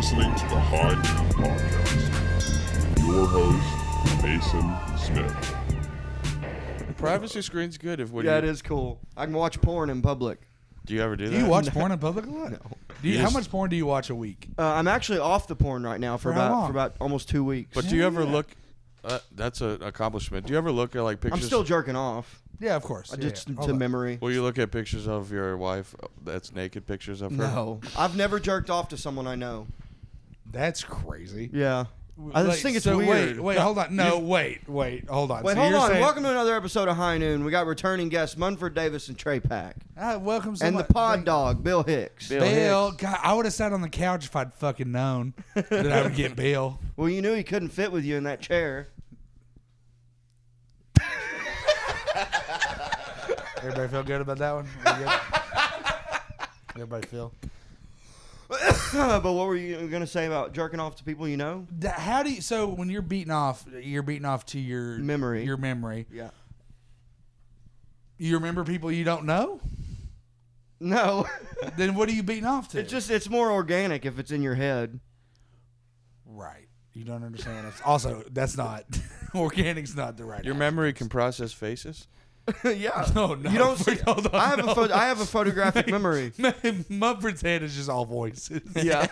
listening to the High Noon Podcast. Your host, Mason Smith. The privacy screen's good. It is cool. I can watch porn in public. Do you ever do that? Do you watch porn in public a lot? No. How much porn do you watch a week? I'm actually off the porn right now for about almost 2 weeks. But do you ever look? That's an accomplishment. Do you ever look at like pictures? I'm still jerking off. Yeah, of course. To memory. Will you look at pictures of your wife that's naked pictures of her? No. I've never jerked off to someone I know. That's crazy. Yeah. I just think it's weird. Wait, hold on. No, wait, hold on. Wait, hold on. Welcome to another episode of High Noon. We got returning guests Monford Davis and Tre Pack. Welcome. And the pod dog, Bill Hicks. Bill, God, I would have sat on the couch if I'd fucking known that I would get Bill. Well, you knew he couldn't fit with you in that chair. Everybody feel good about that one? Everybody feel? But what were you going to say about jerking off to people you know? How do you? So when you're beating off to your memory. Your memory. Yeah. You remember people you don't know? No. Then what are you beating off to? It's more organic if it's in your head. Right. You don't understand. Also, that's not organic's not the right. Your memory can process faces. Yeah. No. You don't see. Hold on, I have a photographic memory. Mumford's head is just all voices. Yeah.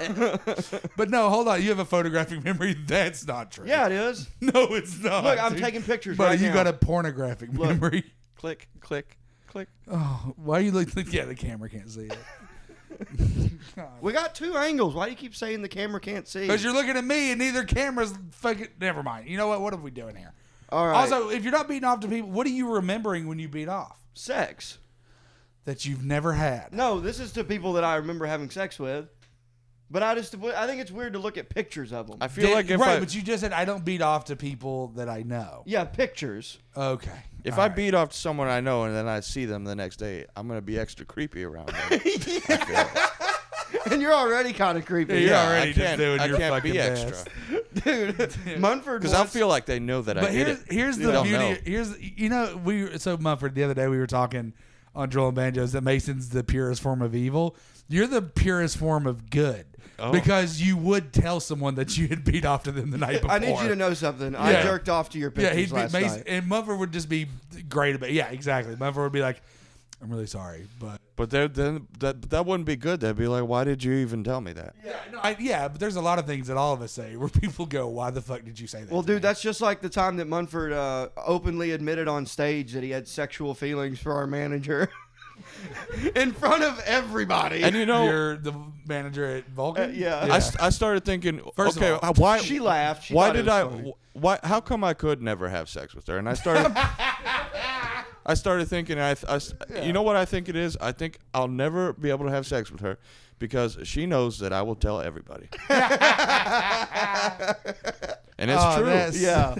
But no, hold on. You have a photographic memory. That's not true. Yeah, it is. No, it's not. Look, I'm taking pictures but right now. you got a pornographic memory. Click, click, click. Oh, why are you looking? Yeah, the camera can't see it. We got two angles. Why do you keep saying the camera can't see? Because you're looking at me and neither camera's fucking. Never mind. You know what? What are we doing here? All right. Also, if you're not beating off to people, what are you remembering when you beat off? Sex. That you've never had. No, this is to people that I remember having sex with. But I think it's weird to look at pictures of them. I feel like but you just said I don't beat off to people that I know. Yeah, pictures. Okay. If I beat off to someone I know and then I see them the next day, I'm gonna be extra creepy around them. And you're already kind of creepy. You're already just doing your can't fucking be best. extra. Dude, Monford. Because I feel like they know that I did it. Here's They the don't beauty. know. So Monford, the other day we were talking on Drill and Banjos that Mason's the purest form of evil. You're the purest form of good. Because you would tell someone that you had beat off to them the night before. I need you to know something. I jerked off to your pictures last night. And Monford would just be great about it. Yeah, exactly. Monford would be like, I'm really sorry, but then that wouldn't be good. They'd be like, why did you even tell me that? But there's a lot of things that all of us say where people go, why the fuck did you say that? Well, dude, that's just like the time that Monford openly admitted on stage that he had sexual feelings for our manager. In front of everybody. And you're the manager at Vulcan? Yeah. I started thinking, First of all, why she laughed. Why? How come I could never have sex with her? And I started thinking, you know what I think it is? I think I'll never be able to have sex with her because she knows that I will tell everybody. And it's true. Yeah.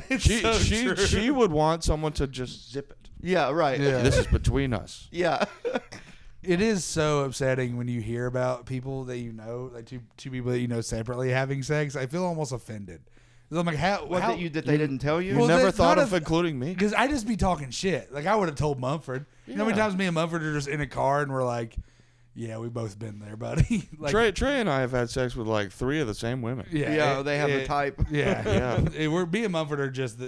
She would want someone to just zip it. Yeah, right. Yeah. This is between us. Yeah. It is so upsetting when you hear about people that you know, like two people that you know separately having sex. I feel almost offended. I'm like, that they didn't tell you? You never thought of including me? Because I just be talking shit. Like, I would have told Mumford. You know how many times me and Mumford are just in a car and we're like, yeah, we both been there, buddy. Like, Tre and I have had sex with like 3 of the same women. Yeah, they have a type. Yeah. Me and Mumford are just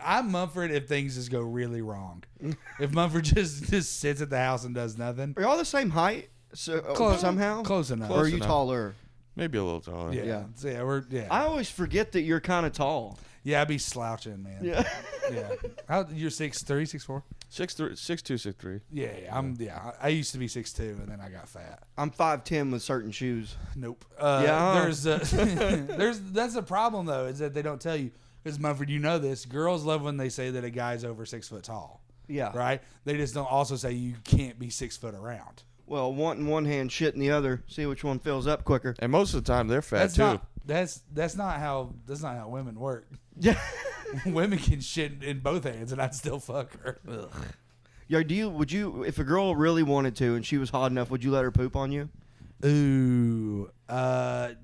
I'm Mumford if things just go really wrong. If Mumford just sits at the house and does nothing. Are y'all the same height somehow? Close enough. Or are you taller? Maybe a little taller. Yeah. I always forget that you're kind of tall. Yeah, I'd be slouching, man. Yeah. Yeah. You're 6'3", 6'4"? 6'2", 6'3". Yeah. I used to be 6'2", and then I got fat. I'm 5'10" with certain shoes. Nope. Yeah. That's a problem though, is that they don't tell you. Because Mumford, you know this. Girls love when they say that a guy's over 6 foot tall. Yeah. Right. They just don't also say you can't be 6 foot around. Well, wanting one hand, shit in the other. See which one fills up quicker. And most of the time they're fat too. That's not how women work. Yeah. Women can shit in both hands, and I'd still fuck her. Ugh. Yeah, would you, if a girl really wanted to and she was hot enough, would you let her poop on you? Ooh, I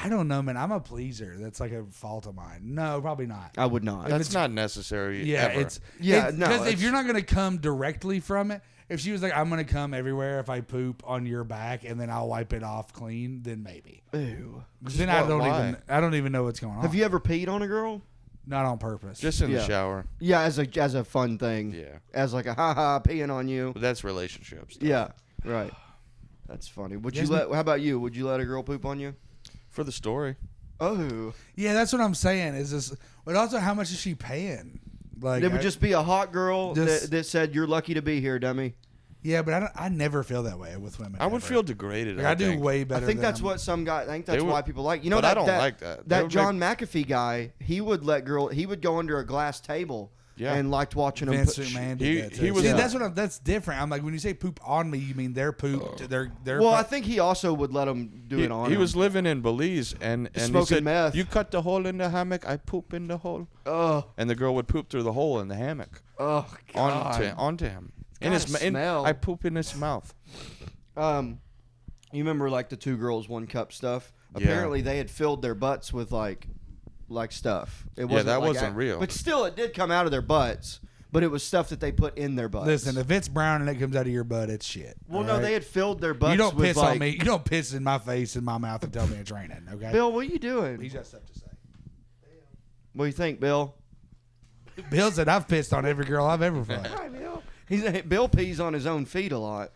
don't know, man. I'm a pleaser. That's like a fault of mine. No, probably not. I would not. That's not necessary. Yeah, ever. because if it's you're not gonna come directly from it, If she was like, I'm gonna come everywhere if I poop on your back and then I'll wipe it off clean, then maybe. Ew. Then I don't even know what's going on. Have you ever peed on a girl? Not on purpose. Just in Yeah. the shower. Yeah, as a fun thing. Yeah. As like a haha peeing on you. But that's relationships. Yeah. Right. That's funny. Would you Yes, let? How about you? Would you let a girl poop on you? For the story. Oh. Yeah, that's what I'm saying. Is this? But also, how much is she paying? Like, It would just be a hot girl Just- that said, "You're lucky to be here, dummy." Yeah, but I never feel that way with women. I would ever. feel degraded. Like, I do think. way better. I think than that's them. what some guys. I think They that's would- why people like. You know but that I don't that, like that. They That would John McAfee guy. He would let girl. He would go under a glass table. Yeah. And liked watching them. Vince put McMahon did he- that he too. was- See, Yeah. that's different. I'm like, when you say poop on me, you mean their poop? Their Well, I think he also would let them do it on. He him. was living in Belize and he Smoking said, meth. "You cut the hole in the hammock, I poop in the hole." Oh, And the girl would poop through the hole in the hammock oh God. onto him. In gotta his smell. I poop in his mouth. You remember like the 2 girls 1 cup stuff? Yeah. Apparently they had filled their butts with like stuff. It wasn't that like wasn't real. But still, it did come out of their butts. But it was stuff that they put in their butts. Listen, if it's brown and it comes out of your butt, it's shit. well, all no, right? they had filled their butts. You don't with piss like, on me. You don't piss in my face, in my mouth, and tell me it's raining. Okay. Bill, what are you doing? He's got stuff to say. What do you think, Bill? Bill said I've pissed on every girl I've ever fucked. Hi, Bill. Bill pees on his own feet a lot.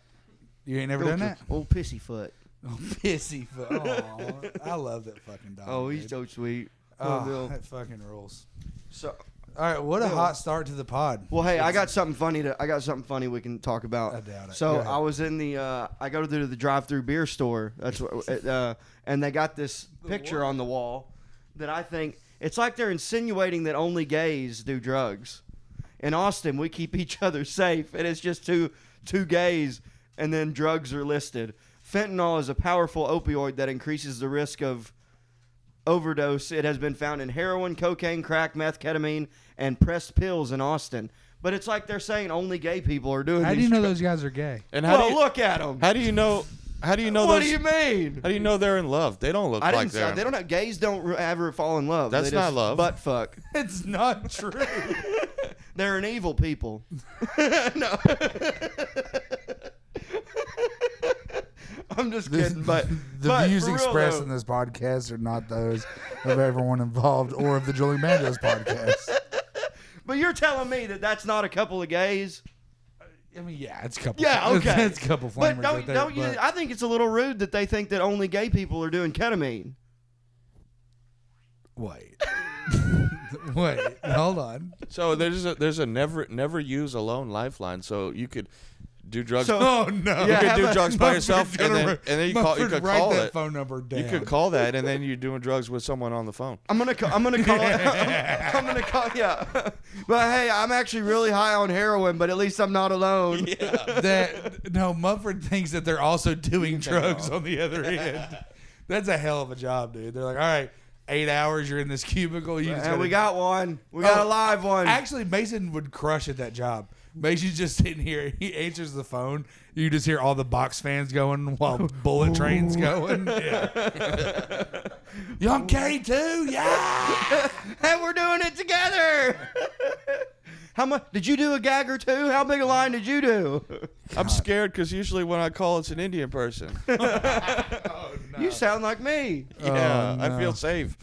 You ain't never done that? Old pissy foot. Oh, pissy foot. Oh, I love that fucking dog. Oh, he's dude. so sweet. Oh, Bill. that fucking rules. So, All right, what a Bill. hot start to the pod. well, hey, I got something funny we can talk about. I doubt it. So Go ahead. I was in the I go to the drive-through beer store. That's what and they got this picture on the wall that I think it's like they're insinuating that only gays do drugs. In Austin, we keep each other safe, and it's just two gays, and then drugs are listed. Fentanyl is a powerful opioid that increases the risk of overdose. It has been found in heroin, cocaine, crack, meth, ketamine, and pressed pills in Austin. But it's like they're saying only gay people are doing How do these you know drugs. those guys are gay? And how Well, do you, look at them. how do you know? How do you know What those? do you mean? How do you know they're in love? They don't look I like didn't say they don't have gays don't ever fall in love. That's They not just love. Butt fuck. It's not true. They're an evil people. No. I'm just kidding, but The but views for real, expressed though, in this podcast are not those of everyone involved or of the Julie Banjos podcast. But you're telling me that that's not a couple of gays? I mean, yeah, it's a couple. Yeah, okay. It's a couple But flamers. don't, right there, don't you? but- I think it's a little rude that they think that only gay people are doing ketamine. Wait. Wait. Hold on. So there's a never use alone lifeline. So you could do drugs. So- Oh no. you Yeah, could have do a- drugs by Mumford's yourself, and gonna then you Mumford, could write call that it. phone number down. You could call that, and then you're doing drugs with someone on the phone. I'm gonna call it. I'm gonna call. Yeah, but hey, I'm actually really high on heroin, but at least I'm not alone. No, Mumford thinks that they're also doing drugs on the other end. That's a hell of a job, dude. They're like, all right, 8 hours, you're in this cubicle. You just And we gotta- got one. We got a live one. Actually, Mason would crush at that job. Mason's just sitting here. He answers the phone. You just hear all the box fans going while bullet trains going. Yeah. You on K too? Yeah. And we're doing it together. How much did you do a gag or two? How big a line did you do? I'm scared because usually when I call, it's an Indian person. You sound like me. Yeah, no. I feel safe.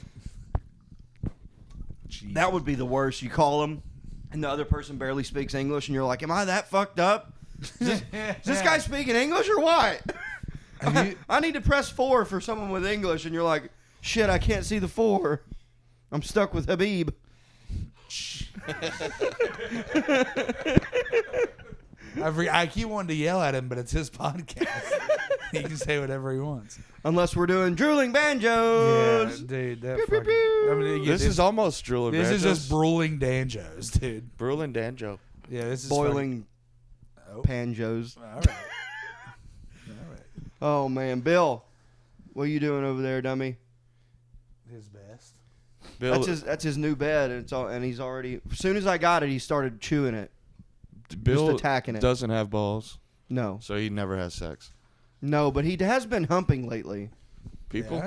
That would be the worst. You call them, and the other person barely speaks English, and you're like, "Am I that fucked up? Is this guy speaking English or what?" Have you- I need to press 4 for someone with English, and you're like, "Shit, I can't see the 4. I'm stuck with Habib." I keep wanting to yell at him, but it's his podcast. He can say whatever he wants. Unless we're doing drooling banjos. dude. That Pew, pew, fucking, pew. I mean, This is almost drooling. this is Banjos. just brewing danjos, dude. Brulin Danjo. Yeah, this is Boiling fucking- panjos. Oh, all right. All right. Oh man, Bill, what are you doing over there, dummy? His best. Bill, That's his new bed, and he's already. As soon as I got it, he started chewing it. Bill just attacking it. doesn't have balls, No, so he never has sex. no, but he has been humping lately. People?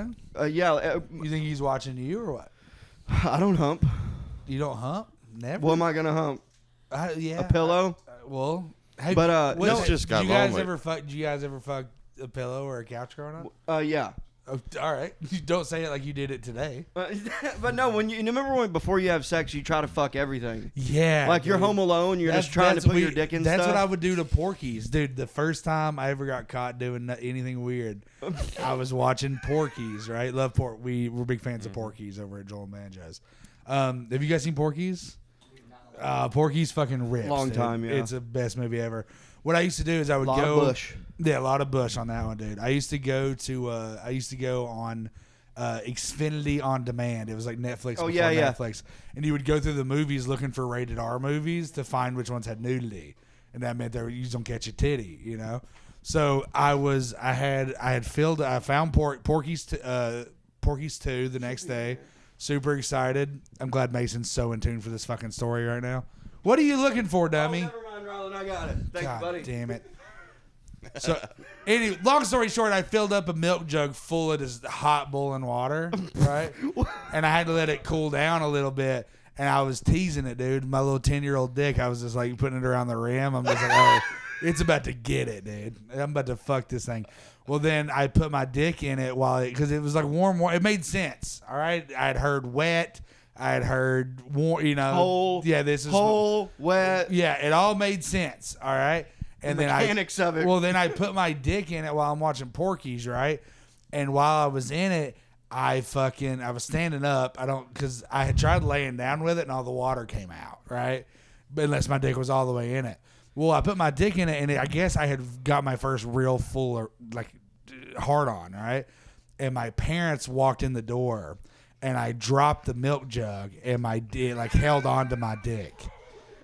Yeah? You think he's watching you or what? I don't hump. You don't hump? Never. What am I gonna hump? Yeah. A pillow? Well, Hey, But, what- no, This just got did you guys lonely. ever fuck? Did you guys ever fuck a pillow or a couch growing up? Yeah. Oh, all right. You don't say it like you did it today. But no, when you remember when before you have sex, you try to fuck everything. Yeah. Like you're dude. home alone, you're just trying to put your dick in That's stuff. what I would do to Porky's, dude. The first time I ever got caught doing anything weird, I was watching Porky's. Right, love Pork. We're big fans of Porky's over at Joel and Banjos. Have you guys seen Porky's? Porky's fucking rips. Long dude. time, yeah. It's the best movie ever. What I used to do is I would Lot go. of bush. Yeah, a lot of bush on that one, dude. I used to go on Xfinity on Demand. It was like Netflix before Netflix. And you would go through the movies looking for rated R movies to find which ones had nudity. And that meant you just don't catch a titty, you know? So I found Porky's 2 the next day. Super excited. I'm glad Mason's so in tune for this fucking story right now. What are you looking for, dummy? Never mind, Rylan, I got it. Thanks, God buddy. damn it. So, anyway, long story short, I filled up a milk jug full of this hot boiling water, right? And I had to let it cool down a little bit. And I was teasing it, dude. My little 10-year-old dick, I was just like putting it around the rim. I'm just like, oh, it's about to get it, dude. I'm about to fuck this thing. Well, then I put my dick in it because it was like warm. It made sense, all right? I had heard wet. I had heard warm, you know. Whole, yeah, this is whole, wet. Yeah, it all made sense, all right? And The then mechanics of it. Well, then I put my dick in it while I'm watching Porky's, right? And while I was in it, I was standing up. Because I had tried laying down with it and all the water came out, right? But unless my dick was all the way in it. Well, I put my dick in it, and I guess I had got my first real full, hard on, right? And my parents walked in the door, and I dropped the milk jug, and my dick, held on to my dick.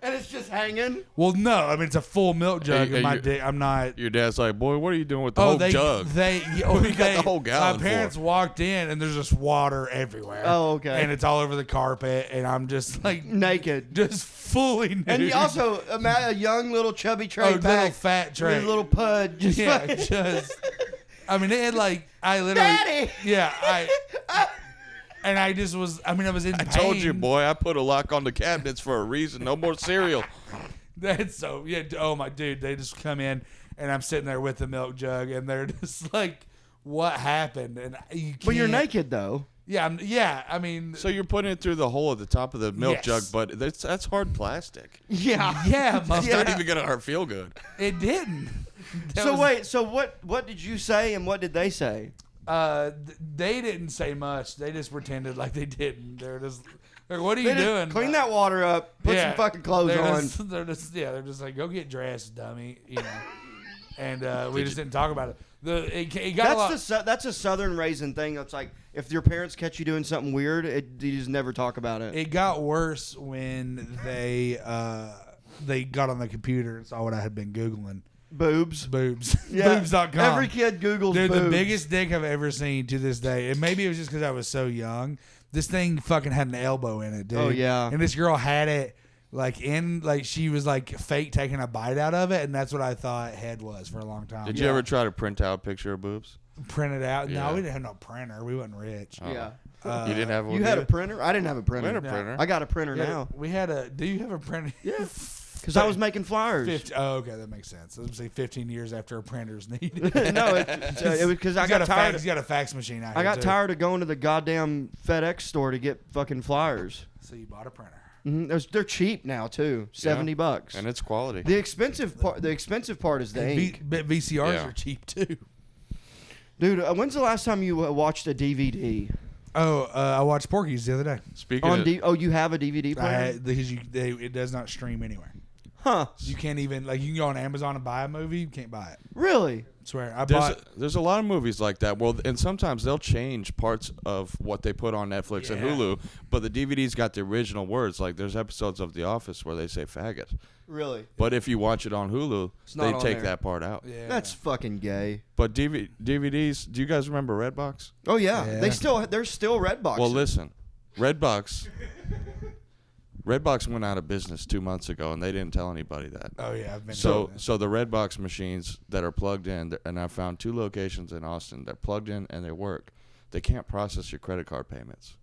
And it's just hanging. Well, no, I mean it's a full milk jug, Hey, and my you- dick. I'm not. Your dad's like, boy, what are you doing with the whole jug? What you got the whole gallon My parents for? walked in, and there's just water everywhere. Oh, okay. And it's all over the carpet, and I'm just like Naked. just fully nude. And you also a young little chubby Trey little back fat Trey. with his little pud. Just yeah, fucking- just. I mean, it had I literally. Daddy! Yeah, and I just was. I mean, I was in I pain. told you, boy, I put a lock on the cabinets for a reason. No more cereal. That's so yeah. Oh my dude, they just come in and I'm sitting there with the milk jug and they're just like, "What happened?" And you can't. But you're naked though. Yeah, I mean, So you're putting it through the hole at the top of the milk Yes. jug, but that's hard plastic. Yeah. yeah, It's mother- not even gonna feel good. it didn't. That So was- wait, so what did you say and what did they say? They didn't say much. They just pretended like they didn't. They're just like, "What are you They just doing?" Clean that water up. Put some fucking clothes they're on. They're just like, "Go get dressed, dummy," you know. And we just didn't talk about it. It got a lot. That's a southern raising thing. It's like if your parents catch you doing something weird, you just never talk about it. It got worse when they got on the computer and saw what I had been Googling. Boobs. Yeah. Boobs.com. Every kid Googles Dude, boobs. the biggest dick I've ever seen to this day. And maybe it was just because I was so young. This thing fucking had an elbow in it, dude. Oh, yeah. And this girl had it she was fake taking a bite out of it, and that's what I thought head was for a long time. Did you ever try to print out a picture of boobs? print it out? Yeah. No, we didn't have no printer. We wasn't rich. Yeah. You didn't have one. You had a either? printer? I didn't have a printer. We had a printer. I got a printer We had now. we had a. Do you have a printer? Yeah. Because I was making flyers. 50, oh, okay, that makes sense. I was gonna say 15 years after a printer's needed. No, it was because I got tired. He's got a fax machine out I here, got too. tired of going to the goddamn FedEx store to get fucking flyers. So you bought a printer. They're cheap now too, $70. And it's quality. The expensive part is the ink. But VCRs Yeah. are cheap too. Dude, when's the last time you watched a DVD? Oh, I watched Porky's the other day. Speaking of, You have a DVD player? Because it does not stream anywhere. Huh? You can't even you can go on Amazon and buy a movie. You can't buy it. Really? I swear. I bought. there's a lot of movies like that. Well, and sometimes they'll change parts of what they put on Netflix and Yeah. Hulu, but the DVD's got the original words. Like there's episodes of The Office where they say faggot, Really? but if you watch it on Hulu, not they on take there. that part out. Yeah. That's fucking gay. But DVDs, do you guys remember Redbox? Oh yeah, Yeah. they're still Redbox. Well, listen, Redbox went out of business 2 months ago, and they didn't tell anybody that. Oh yeah, I've been. So told that. the Redbox machines that are plugged in, and I found 2 locations in Austin that plugged in and they work. They can't process your credit card payments.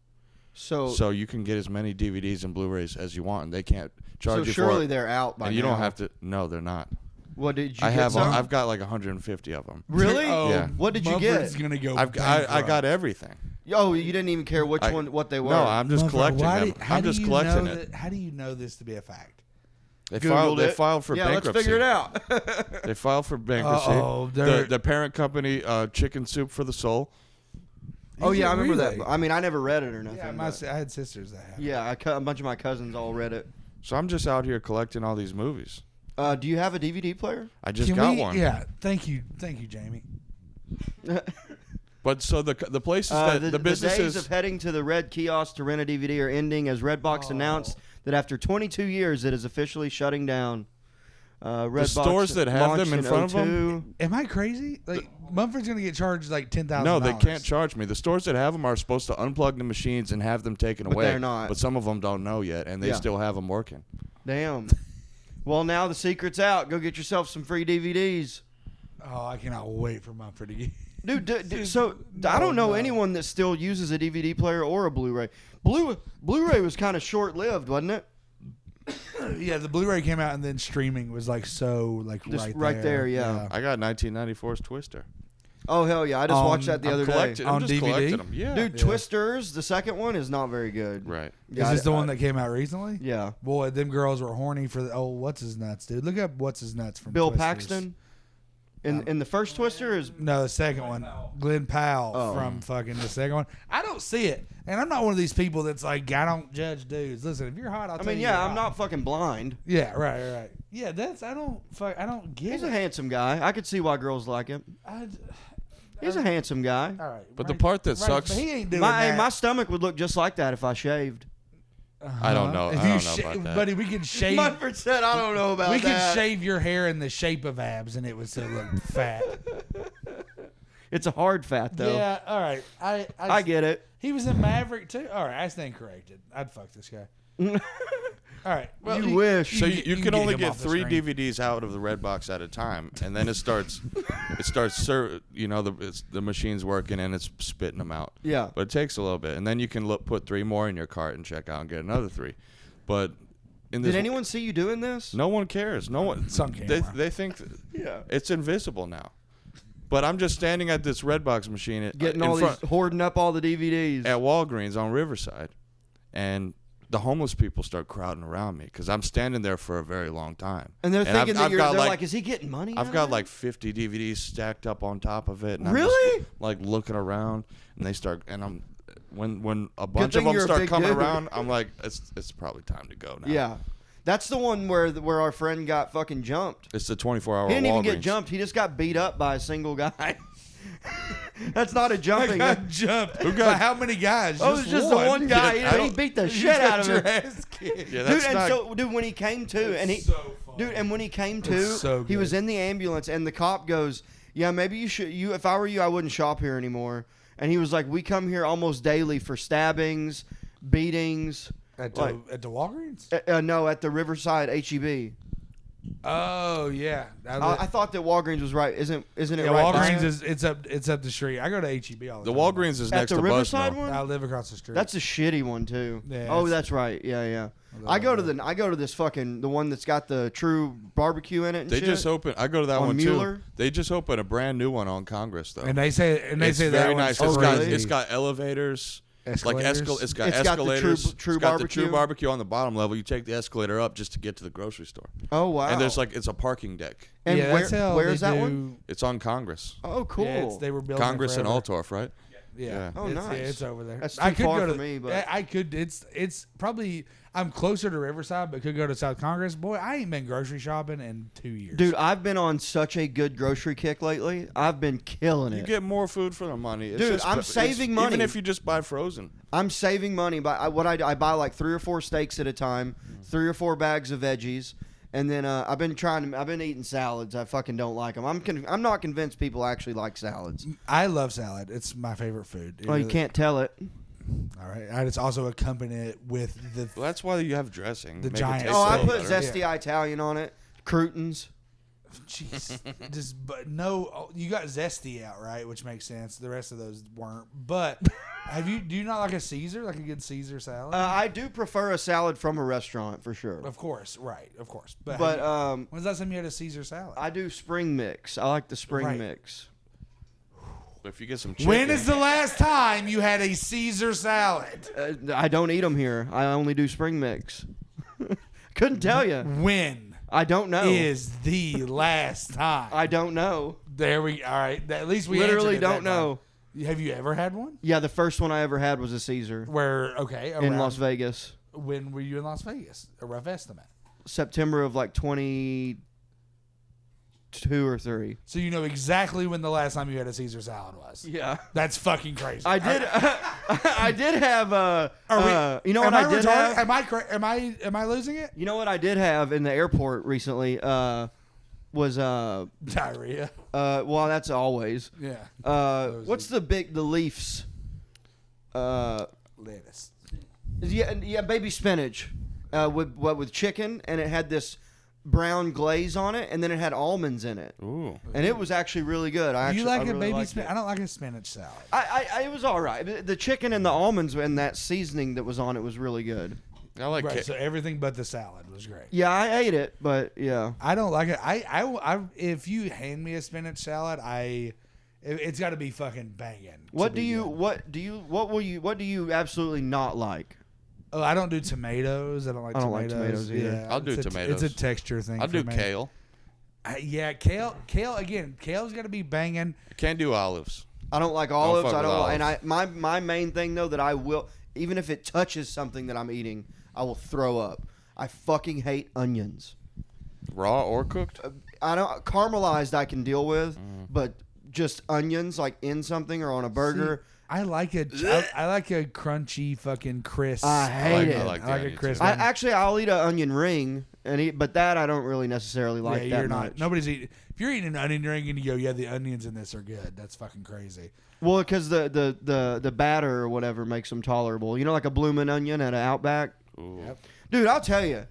So you can get as many DVDs and Blu-rays as you want, and they can't charge you for surely it. they're out by And you now. don't have to. No, they're not. What did you I get? have. Some? I've got like 150 of them. Really? Oh, Yeah. What did you Mumford's get? gonna go. I bankrupt. got everything. Oh, you didn't even care which what they were. No, I'm just Mumford, collecting them. I'm just collecting it. How do you know this to be a fact? They Googled filed for bankruptcy. let's figure it out. They filed for bankruptcy. Uh-oh, the parent company, Chicken Soup for the Soul. Oh yeah, I remember Really? that. I mean, I never read it or nothing. Yeah, but- I had sisters that had. yeah, a bunch of my cousins all read it. So I'm just out here collecting all these movies. Do you have a DVD player? I just got one. Yeah, thank you, Jamie. But so the places that the the businesses. days of heading to the red kiosk to rent a DVD are ending as Redbox announced that after 22 years it is officially shutting down. Redbox stores that have them in front of 02. Am I crazy? Like Mumford's gonna get charged like $10,000. No, they can't charge me. The stores that have them are supposed to unplug the machines and have them taken But away. they're not. But some of them don't know yet, and they Yeah. still have them working. Damn. Well, now the secret's out. Go get yourself some free DVDs. Oh, I cannot wait for Mumford to get. Dude, so I don't know anyone that still uses a DVD player or a Blu-ray. Blu-ray was kind of short-lived, wasn't it? Yeah, the Blu-ray came out and then streaming was like so like Just right there. right there, yeah. I got 1994's Twister. Oh hell yeah! I just watched that the other day. I'm On just DVD? collecting them. Yeah. Dude, Twisters, the second one is not very good. Right. Yeah, Is this the I- one that came out recently? Yeah. Boy, them girls were horny for the what's his nuts, dude. Look up what's his nuts from Bill Twisters. Paxton. In the first Twister is No, the second one, Glenn Powell Oh. from fucking the second one. I don't see it, and I'm not one of these people that's like I don't judge dudes. Listen, if you're hot, I'll I tell mean, you. yeah, you're I'm hot. not fucking blind. Yeah, right. Yeah, that's I don't get He's it. a handsome guy. I could see why girls like him. He's a handsome guy. All right, But the part that sucks- but he ain't doing My that. my stomach would look just like that if I shaved. I don't know. If I you don't know about that. buddy, we could shave. Mumford said, "I don't know about We could that." shave your hair in the shape of abs, and it would still look fat. It's a hard fat though. Yeah, all right. I get it. He was in Maverick too. All right, I stand corrected. I'd fuck this guy. All right. Well, You wish. So you can only him get off the 3 screen. DVDs out of the Redbox at a time, and then the machine's working and it's spitting them out. Yeah. But it takes a little bit, and then you can put 3 more in your cart and check out and get another 3. But in this, Did anyone see you doing this? No one cares. No one. It's on camera. They think Yeah. it's invisible now. But I'm just standing at this Redbox machine Getting in all front, these, hoarding up all the DVDs. at Walgreens on Riverside, and the homeless people start crowding around me because I'm standing there for a very long time. And they're thinking that I've got they're like, is he getting money? out I've of got it? like 50 DVDs stacked up on top of it. And Really? I'm just, like looking around, and they start, and I'm when a bunch of thing them you're a start big coming dude. around, I'm like, it's probably time to go now. Yeah. That's the one where our friend got fucking jumped. It's the 24-hour He didn't even Walgreens. get jumped. He just got beat up by a single guy. That's not a I jumping. got jumped. Who got- By how many guys? Oh, it was just the one guy. Yeah, I He don't- beat the You shit got out of your him. ass kicked. Yeah, Dude, that's and not. so, dude, when he came to, and he, dude, and when he came to, so he was good. in the ambulance, and the cop goes, "Yeah, maybe you should. If I were you, I wouldn't shop here anymore." And he was like, "We come here almost daily for stabbings, beatings." At the Walgreens? No, at the Riverside HEB. Oh yeah. I thought that Walgreens was right. Isn't it yeah, right? Walgreens there? is it's up the street. I go to HEB all the The time. Walgreens is At next the to Riverside Buzzmo. one. I live across the street. That's a shitty one too. Yeah, Oh, it's- that's right. Yeah. I go to this fucking the one that's got the true barbecue in it. And They shit. just opened. I go to that On one Mueller? too. They just opened a brand new one on Congress though. and they say it's that very one's nice. It's got crazy. it's got elevators. Escalators? It's got It's got the escalators. true it's got the barbecue. true barbecue on the bottom level. You take the escalator up just to get to the grocery store. Oh wow. And there's it's a parking deck. And yeah, that's how where they is that do- one? It's on Congress. Oh cool. Yeah, they were building Congress it and forever. Altorf, right? Yeah. Oh, it's, nice. Yeah, it's over there. That's too I could far go to, for me, but- I could. It's probably I'm closer to Riverside, but could go to South Congress. Boy, I ain't been grocery shopping in 2 years. Dude, I've been on such a good grocery kick lately. I've been killing You it. get more food for the money. It's Dude, just- I'm it's- saving money. Even if you just buy frozen. I'm saving money by I buy like 3 or 4 steaks at a time, 3 or 4 bags of veggies, and then I've been eating salads. I fucking don't like them. I'm not convinced people actually like salads. I love salad. It's my favorite food. Well, you can't tell it. All right, I just also accompany it with the. Well, that's why you have dressing. The Make it giant taste Oh, a I little put better. zesty Italian on it. Croutons. Jeez, but no, you got zesty out, right? Which makes sense. The rest of those weren't. But do you not like a Caesar, like a good Caesar salad? I do prefer a salad from a restaurant for sure. Of course, right, of course. But when's the last time you had a Caesar salad? I do spring mix. I like the spring mix. If you get some chicken. When is the last time you had a Caesar salad? I don't eat them here. I only do spring mix. Couldn't tell you. When? I don't know. Is the last time? I don't know. There we. All right. At least we literally answered it don't that know. time. Have you ever had one? Yeah, the first one I ever had was a Caesar. Where okay, in Las Vegas. When were you in Las Vegas? A rough estimate. September of like 22 or 3. So you know exactly when the last time you had a Caesar salad was. Yeah, that's fucking crazy. I did. I did have. You know what I did have? Am I losing it? You know what I did have in the airport recently? Was diarrhea. Well, that's always. Yeah. What's the Leafs? Lettuce. Yeah, baby spinach. With chicken, and it had this brown glaze on it, and then it had almonds in it. Ooh. And it was actually really good. You like a baby spinach? I don't like a spinach salad. It was all right. The chicken and the almonds and that seasoning that was on it was really good. I like right, so everything but the salad was great. Yeah, I ate it, but yeah. I don't like it. I if you hand me a spinach salad, it's got to be fucking banging. What do you absolutely not like? Oh, I don't do tomatoes. I don't like tomatoes either. Yeah, I'll do tomatoes. It's a texture thing. I'll do kale. Yeah, kale. Kale's got to be banging. I can't do olives. I don't like olives. I don't like, and my main thing though that I will, even if it touches something that I'm eating, I will throw up. I fucking hate onions. Raw or cooked? I don't caramelized. I can deal with, but just onions like in something or on a burger. See, I like a crunchy fucking crisp. I hate it. I like a crisp. I'll eat an onion ring but that I don't really necessarily like that much. Nobody's eating. If you're eating an onion ring and you go, yeah, the onions in this are good. That's fucking crazy. Well, because the batter or whatever makes them tolerable. You know, like a bloomin' onion at an Outback. Yep. Dude, I'll tell you,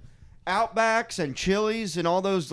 Outbacks and Chili's and all those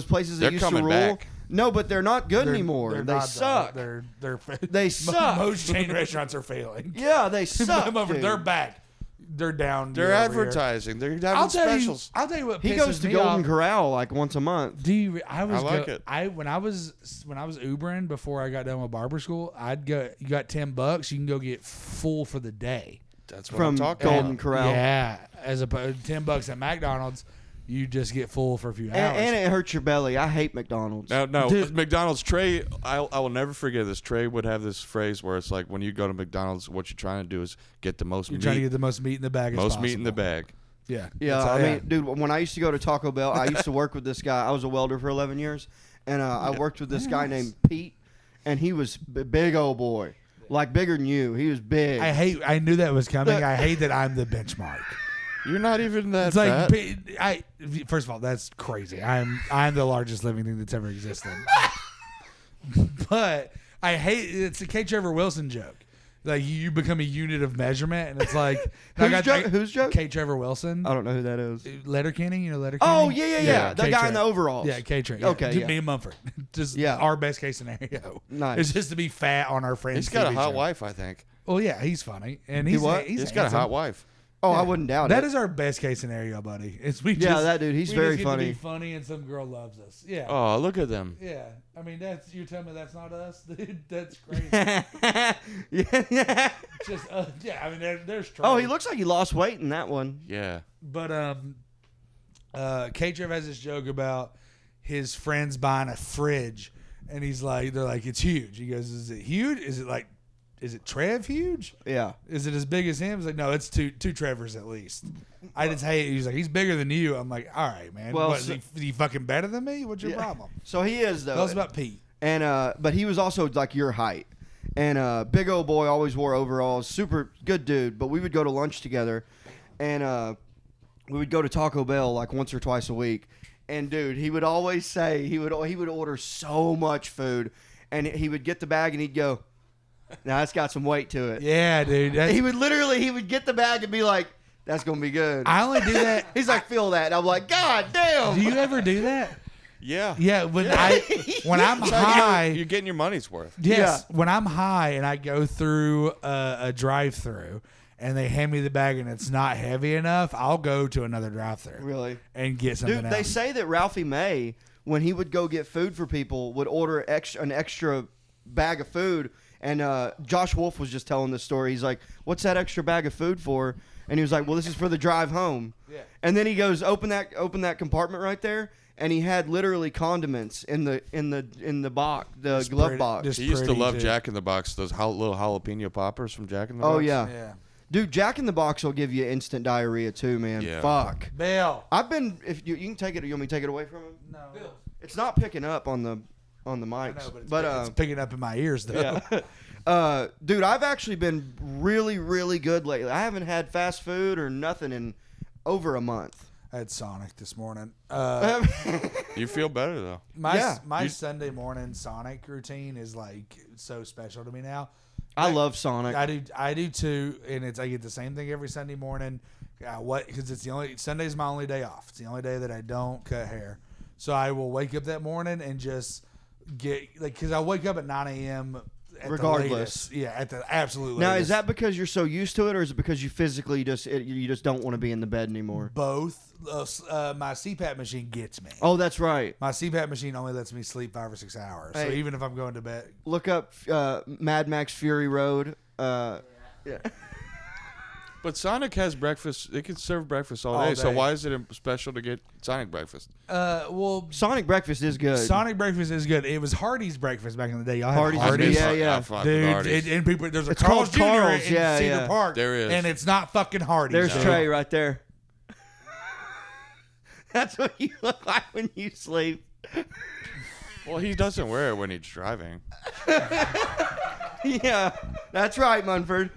places that used to rule. Back. No, but they're not good anymore. They suck. They suck. Most chain restaurants are failing. Yeah, they suck. They're back. They're down. They're advertising. They're having specials. I'll tell you what. He goes to Golden Corral like once a month. I like it. When I was Ubering before I got done with barber school, I'd go. You got $10. You can go get full for the day. That's what from I'm talking Golden about. Corral. Yeah, as opposed to $10 at McDonald's, you just get full for a few hours. And it hurts your belly. I hate McDonald's. No, Dude. McDonald's. Trey, I will never forget this. Trey would have this phrase where it's like, when you go to McDonald's, what you're trying to do is get the most meat. Trying to get the most meat in the bag. Most meat in the bag. Yeah. Yeah, I mean, dude, when I used to go to Taco Bell, I used to work with this guy. I was a welder for 11 years, and I worked with this guy named Pete, and he was big old boy, like bigger than you. He was big. I knew that was coming. I hate that I'm the benchmark. You're not even that It's fat. First of all, that's crazy. I'm the largest living thing that's ever existed. But I hate it's a K. Trevor Wilson joke. Like you become a unit of measurement, and it's like whose joke? K. Trevor Wilson. I don't know who that is. Letterkenny, you know Letterkenny. Oh yeah. The guy in the overalls. Yeah, K. Trevor. Okay, just yeah. me and Monford. Just Yeah. our best case scenario. Nice. It's just to be fat on our friends. He's got a TV hot show. wife, I think. Well, yeah, he's funny, and He what? He's He's got a handsome. hot wife. Oh, I wouldn't doubt That it. is our best case scenario, buddy. It's that dude. He's we very just get to funny. be funny, and some girl loves us. Yeah. Oh, look at them. Yeah. I mean, you're telling me that's not us, dude. That's crazy. yeah. Just yeah. I mean, there's. Oh, he looks like he lost weight in that one. Yeah. But K-Trev has this joke about his friends buying a fridge, and they're like, it's huge. He goes, is it huge? Is it Trev huge? Yeah. Is it as big as him? He's like, no, it's two Trevors at least. I just hate it. He's like, he's bigger than you. I'm like, all right, man. Well, What, is he fucking better than me? What's your problem? So he is though. Tell us about Pete. And but he was also like your height. And big old boy, always wore overalls. Super good dude. But we would go to lunch together, and we would go to Taco Bell like once or twice a week. And dude, he would always say he would order so much food, and he would get the bag and he'd go, "Now it's got some weight to it." Yeah, dude. He would get the bag and be like, "That's gonna be good." I only do that. He's like, "Feel that?" And I'm like, "God damn!" Do you ever do that? Yeah. Yeah, when I'm So high, you're getting your money's worth. yes, when I'm high and I go through a drive-through and they hand me the bag and it's not heavy enough, I'll go to another drive-through. Really? And get something Dude, else. they say that Ralphie May, when he would go get food for people, would order an extra bag of food. And Josh Wolf was just telling this story. He's like, "What's that extra bag of food for?" And he was like, "Well, this is for the drive home." Yeah. And then he goes, "Open that compartment right there." And he had literally condiments in the box, the glove box. He used to love too. Jack in the Box, those little jalapeno poppers from Jack in the Box. Oh yeah. Yeah. Dude, Jack in the Box will give you instant diarrhea too, man. Yeah. Fuck. Bill. I've been. If you can take it, you want me to take it away from him? No. It's not picking up on the I mics, know, but it's picking up in my ears though. yeah. Dude, I've actually been really, really good lately. I haven't had fast food or nothing in over a month. I had Sonic this morning. You feel better though. My Sunday morning Sonic routine is like so special to me now. I love Sonic. I do too, and I get the same thing every Sunday morning. Because it's Sunday's my only day off. It's the only day that I don't cut hair. So I will wake up that morning and just get because I wake up at 9 a.m. Regardless. At the absolute Now, latest. is that because you're so used to it, or is it because you physically you just don't want to be in the bed anymore? Both? My CPAP machine gets me. Oh, that's right. My CPAP machine only lets me sleep 5 or 6 hours. So Hey. even if I'm going to bed, Look up Mad Max Fury Road. Yeah. But Sonic has breakfast. They can serve breakfast all All day. So day. why is it special to get Sonic breakfast? well, Sonic breakfast is good. Sonic breakfast is good. It was Hardee's breakfast back in the day. Y'all had Hardee's, Hardee's. yeah. I fuck with Dude, Hardee's. and people, there's a It's Carl's called Jr. Carl's, in yeah, Cedar yeah. Park. There is. And it's not fucking Hardee's. There's No. Trey right there. That's what you look like when you sleep. Well, he doesn't wear it when he's driving. Yeah, that's right, Monford.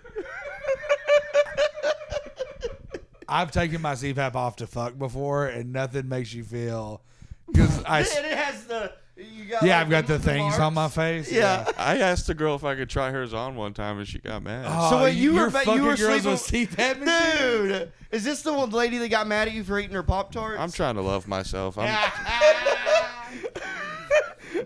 I've taken my CPAP off to fuck before, and nothing makes you feel. Because And it has the. You got yeah, like I've got the things marks. on my face. Yeah. I asked the girl if I could try hers on one time, and she got mad. So wait, you you're were fucking you were girls sleeping with CPAP machines? Dude, is this the one lady that got mad at you for eating her Pop Tarts? I'm trying to love myself.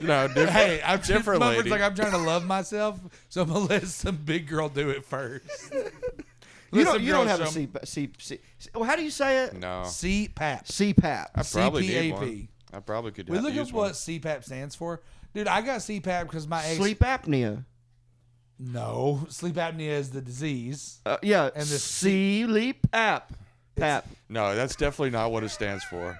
No, different. Hey, I'm different Mumford's lady. like I'm trying to love myself, so I'm gonna let some big girl do it first. You Let some don't girl have a show 'em C. Well, how do you say it? No, CPAP. CPAP. I probably need CPAP. one. I probably could. We look use up one. what CPAP stands for. Dude, I got CPAP because my ex. Sleep apnea. No, sleep apnea is the disease. Yeah. And the sleep app. Pap. No, that's definitely not what it stands for.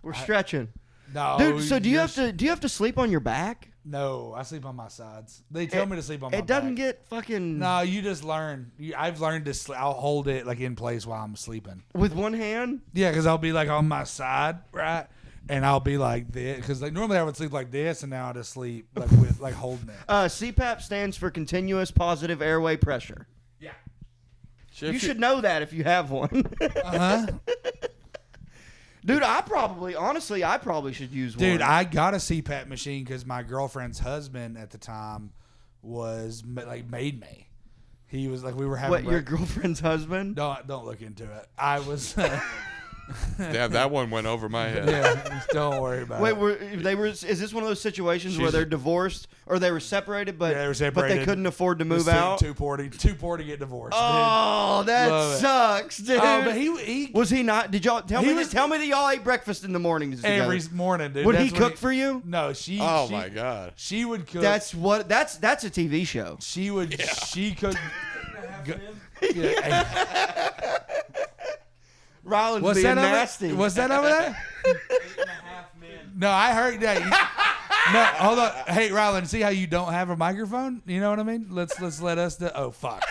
We're stretching. No, Dude, so do you you're- have to sleep on your back? No, I sleep on my sides. They tell me to sleep on my It doesn't back. get fucking No, you just learn. I've learned to. I'll hold it like in place while I'm sleeping. with one hand. Yeah, because I'll be like on my side, right, and I'll be like this. Because like normally I would sleep like this, and now I just sleep like with like holding it. CPAP stands for continuous positive airway pressure. Yeah. You should know that if you have one. Uh huh. Dude, I probably should use one. Dude, I got a CPAP machine because my girlfriend's husband at the time was made me. He was like we were having. What, your girlfriend's husband? Don't look into it. I was. Yeah, that one went over my head. Yeah, don't worry about Wait, it. is this one of those situations where She's- they're divorced or they were separated, but Yeah, they were but separated. they couldn't afford to move Too- out? Too poor to get divorced. Oh, that Love it. sucks, dude. dude. Oh, but he was he not? Did y'all tell He me? was- Tell me that y'all ate breakfast in the mornings together. every morning, dude. Would That's he when cook for you? No, she. Oh she- my god. She would cook. That's a TV show. She would. Yeah. She could. Yeah. Ryland's What's being that nasty. over? What's that over there? 8.5 men. No, I heard that. No, hold on. Hey, Ryland, see how you don't have a microphone? You know what I mean? Let's let us do. Oh fuck.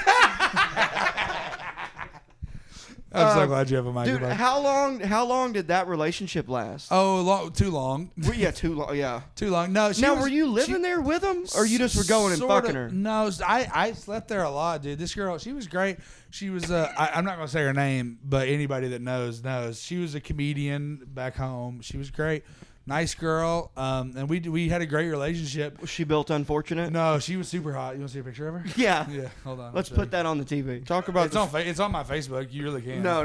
I'm so glad you have a Dude, microphone. how long did that relationship last? Too long. Well, yeah, too long. Yeah. Too long. No. Now, were you living there with him, or you just were going and Sorta. fucking her? No, I slept there a lot, dude. This girl, she was great. She was, I'm not going to say her name, but anybody that knows. She was a comedian back home. She was great. Nice girl. And we had a great relationship. Was she built unfortunate? No, she was super hot. You want to see a picture of her? Yeah. Yeah. Hold on. Let's put that on the TV. Talk about It's on my Facebook. You really can. No.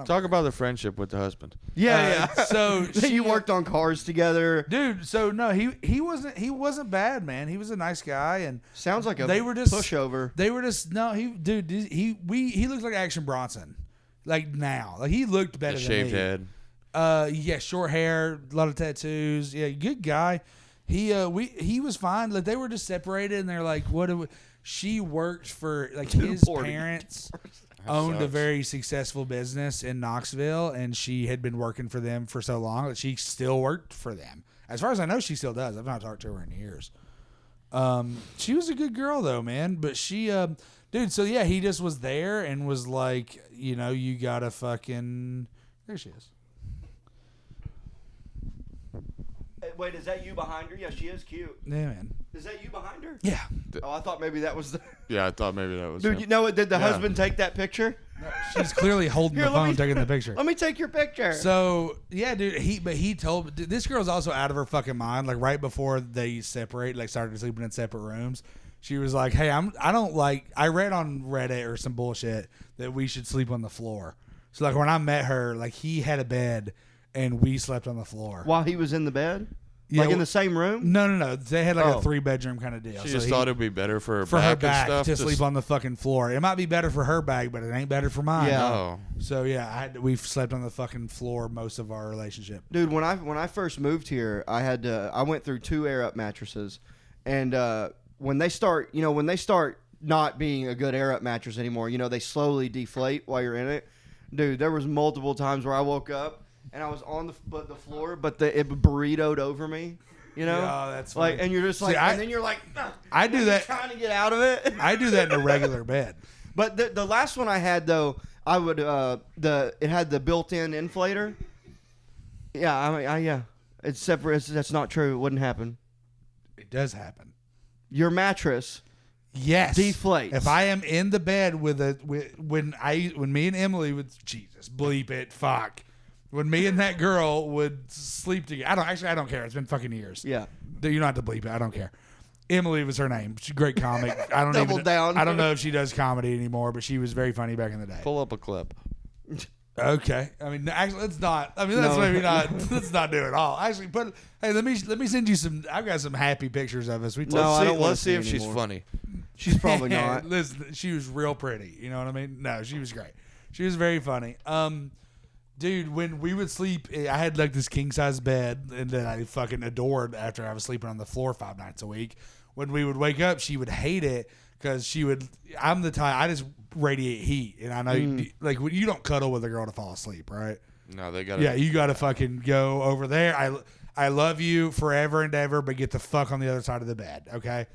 talk about the friendship with the husband. Yeah. So You worked on cars together. dude. So no, he wasn't bad, man. He was a nice guy, and Sounds like a they were just pushover. They were just he looked like Action Bronson, like now, like he looked better The than shaved me. head. Yeah, short hair, a lot of tattoos. Yeah, good guy. He was fine. Like they were just separated, and they're like, she worked for like his parents owned a sucks. very successful business in Knoxville, and she had been working for them for so long that she still worked for them. As far as I know, she still does. I've not talked to her in years. She was a good girl though, man. But she, dude. So yeah, he just was there and was like, you gotta fucking. There she is. Wait, is that you behind her? Yeah, she is cute. Yeah, man. Is that you behind her? Yeah. Oh, I thought maybe that was the. Yeah, I thought maybe that was Dude, him. you know what? Did the Yeah. husband take that picture? She's clearly holding Here, the let phone, me- taking the picture. Let me take your picture. So yeah, dude. He told dude, this girl's also out of her fucking mind. Like right before they separate, like started sleeping in separate rooms. She was like, "Hey, I don't like." I read on Reddit or some bullshit that we should sleep on the floor. So like when I met her, like he had a bed and we slept on the floor. While he was in the bed? Yeah, Like in the same room? No. They had like Oh. a 3-bedroom kind of deal. She So just he- thought it'd be better for her for back her and back stuff to sleep on the fucking floor. It might be better for her back, but it ain't better for mine. Yeah. Oh, So yeah, we've slept on the fucking floor most of our relationship. Dude, when I first moved here, I went through 2 air up mattresses. And when they start not being a good air up mattress anymore, they slowly deflate while you're in it. Dude, there was multiple times where I woke up and I was on the floor, but it burritoed over me. Yeah, that's like, funny. and you're just See, like, I- and then you're like, I do that. trying to get out of it. I do that in a regular bed. But the last one I had though, I would it had the built-in inflator. Yeah, yeah. It's separate. That's not true. It wouldn't happen. It does happen. Your mattress. Yes. Deflates. If I am in the bed when me and Emily would Jesus bleep it fuck. When me and that girl would sleep together. I don't care. It's been fucking years. Yeah. You don't have to bleep it. I don't care. Emily was her name. She's a great comic. I don't Double down. I don't know if she does comedy anymore, but she was very funny back in the day. pull up a clip. Okay. I mean, actually, let's not. I mean, let's No. maybe not. Let's not do it all. Actually, hey, let me send you some. I've got some happy pictures of us. We No, I don't wanna Let's see see if she's anymore. funny. She's probably not. Listen, she was real pretty. You know what I mean? No, she was great. She was very funny. Dude, when we would sleep, I had like this king size bed, and that I fucking adored after I was sleeping on the floor 5 nights a week. When we would wake up, she would hate it because she would. I'm the type I just radiate heat, and I know like you don't cuddle with a girl to fall asleep, right? No, they got. Yeah, you got to fucking go over there. I love you forever and ever, but get the fuck on the other side of the bed, okay?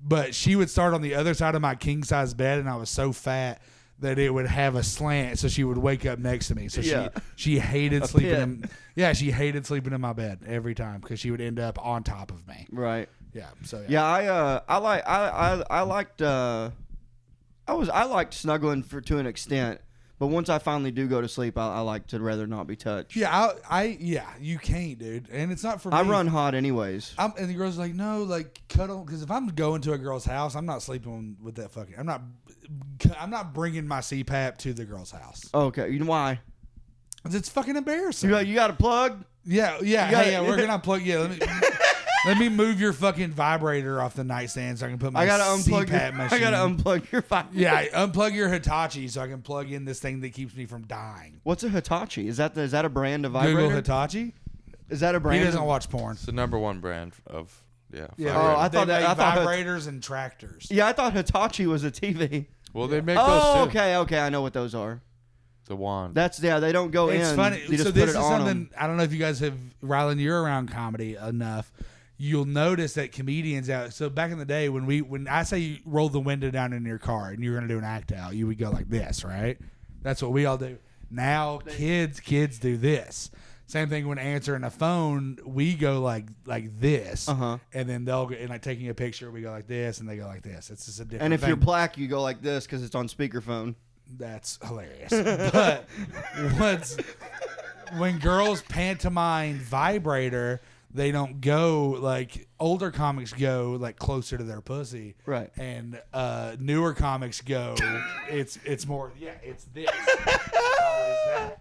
But she would start on the other side of my king size bed, and I was so fat that it would have a slant, so she would wake up next to me. So Yeah. she hated sleeping. pit. She hated sleeping in my bed every time because she would end up on top of me. Right. Yeah. So Yeah, I liked snuggling to an extent, but once I finally do go to sleep, I like to rather not be touched. Yeah, you can't, dude, and it's not for me. I run hot anyways. And the girl's like, no, like cuddle, because if I'm going to a girl's house, I'm not sleeping with that fucking. I'm not bringing my CPAP to the girl's house. Okay, you know why? 'Cause it's fucking embarrassing. You got a plug? Yeah. gotta- We're gonna plug. Yeah, let me move your fucking vibrator off the nightstand so I can put my I gotta unplug CPAP machine. I gotta unplug your phone. Yeah, unplug your Hitachi so I can plug in this thing that keeps me from dying. What's a Hitachi? Is that a brand of vibrator? Google Hitachi. Is that a brand? He doesn't watch porn. It's the #1 brand of Yeah. Oh, I they thought that- make I thought vibrators and tractors. Yeah, I thought Hitachi was a TV. Well, they make Oh, those too. okay, I know what those are. The wand. They don't go in. It's funny. You just So put this it is on something 'em. I don't know if you guys have, Rylan, you're around comedy enough. You'll notice that comedians out. So back in the day when I say you roll the window down in your car and you're gonna do an act out, you would go like this, right? That's what we all do. Now kids do this. Same thing when answering a phone, we go like this, and then they'll go, and like taking a picture, we go like this, and they go like this. It's just a different. And if thing. you're black, you go like this because it's on speakerphone. That's hilarious. But when girls pantomime vibrator, they don't go like older comics go like closer to their pussy, Right. And newer comics go, it's more it's this. It's always that.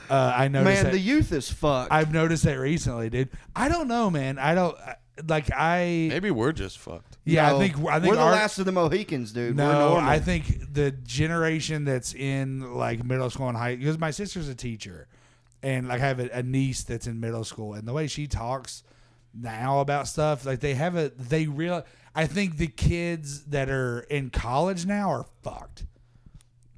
I noticed Man, that, the youth is fucked. I've noticed that recently, dude. I don't know, man. Maybe we're just fucked. Yeah, No, I think we're the last of the Mohicans, dude. We're No, normal. I think the generation that's in like middle school and high, because my sister's a teacher, and like I have a niece that's in middle school, and the way she talks now about stuff, like I think the kids that are in college now are fucked.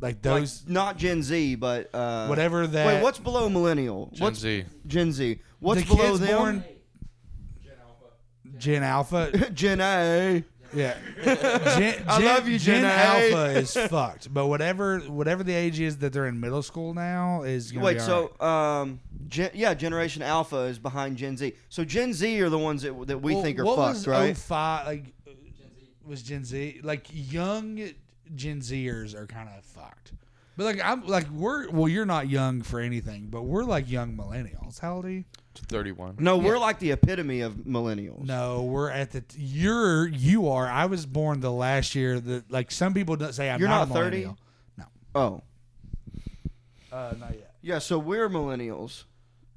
Like those, like, not Gen Z, but whatever that. Wait, what's below millennial? Gen Z. Gen Z. What's the below kids them? born Gen Alpha. Gen A. Yeah, I love you, Gen A. Alpha is fucked, but whatever the age is that they're in middle school now is gonna Wait, be so all right. Generation Alpha is behind Gen Z. So Gen Z are the ones that we Well, think are what fucked, was right? 05, like was Gen Z, like young Gen Zers are kind of fucked. But like you're not young for anything, but we're like young millennials. How old are you? 31. No, we're like the epitome of millennials. No, we're at the you are. I was born the last year that like some people don't say I'm You're not not a 30? millennial. No. Oh. Not yet. Yeah, so we're millennials.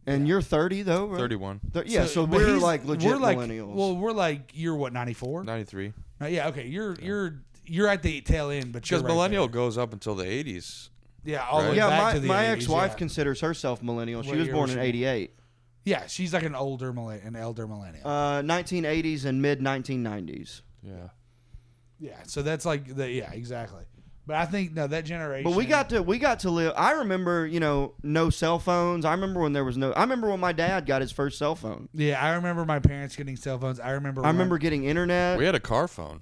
And you're 30 though, right? 31. Yeah, so but we're he's- like legit we're like, millennials. Well, we're like you're what 94? 93. Yeah, okay. You're at the tail end, but Because you're right millennial there. goes up until the 80s. Yeah, all the way yeah, back to the my 80s, ex-wife yeah. considers herself millennial. She What was year born was in she? 88. Yeah, she's like an elder millennial. 1980s and mid 1990s. Yeah. Yeah, so that's like exactly. But I think that generation. But we got to live. I remember, no cell phones. I remember when there was no. I remember when my dad got his first cell phone. Yeah, I remember my parents getting cell phones. I remember getting internet. We had a car phone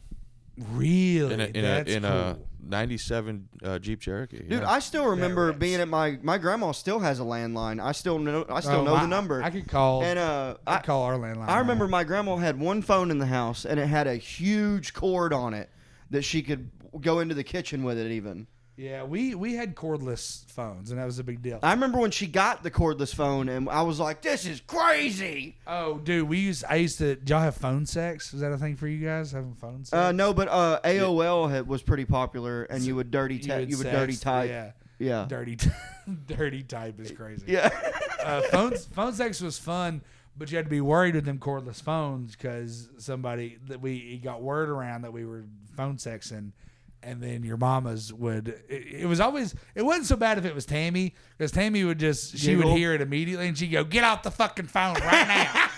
really in cool. a 97 Jeep Cherokee. Dude, yeah. I still remember rips. being at my grandma still has a landline. I still know the number. I could call. And I'd call our landline. I remember my grandma had one phone in the house, and it had a huge cord on it that she could go into the kitchen with it even. Yeah, we had cordless phones, and that was a big deal. I remember when she got the cordless phone, and I was like, "This is crazy." Oh, dude, I used to. Did y'all have phone sex? Is that a thing for you guys having phone sex? No, but AOL was pretty popular, and you would dirty type. Yeah. Dirty type is crazy. Yeah. Phone sex was fun, but you had to be worried with them cordless phones because he got word around that we were phone sexing. And then your mamas would. It wasn't so bad if it was Tammy, because Tammy would she would hear it immediately, and she'd go, "Get off the fucking phone right now."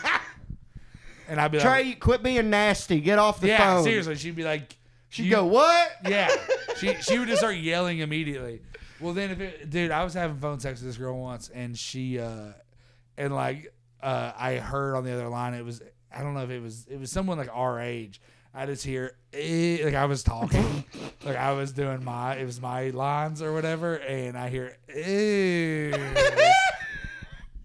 And I'd be like, Trey, quit being nasty. Get off the phone. "Yeah, seriously." She'd be like, She'd go, "What?" Yeah, she would just start yelling immediately. Well, then dude, I was having phone sex with this girl once, and she I heard on the other line, I don't know if it was someone like our age. I just hear like I was talking, like I was doing my lines or whatever, and I hear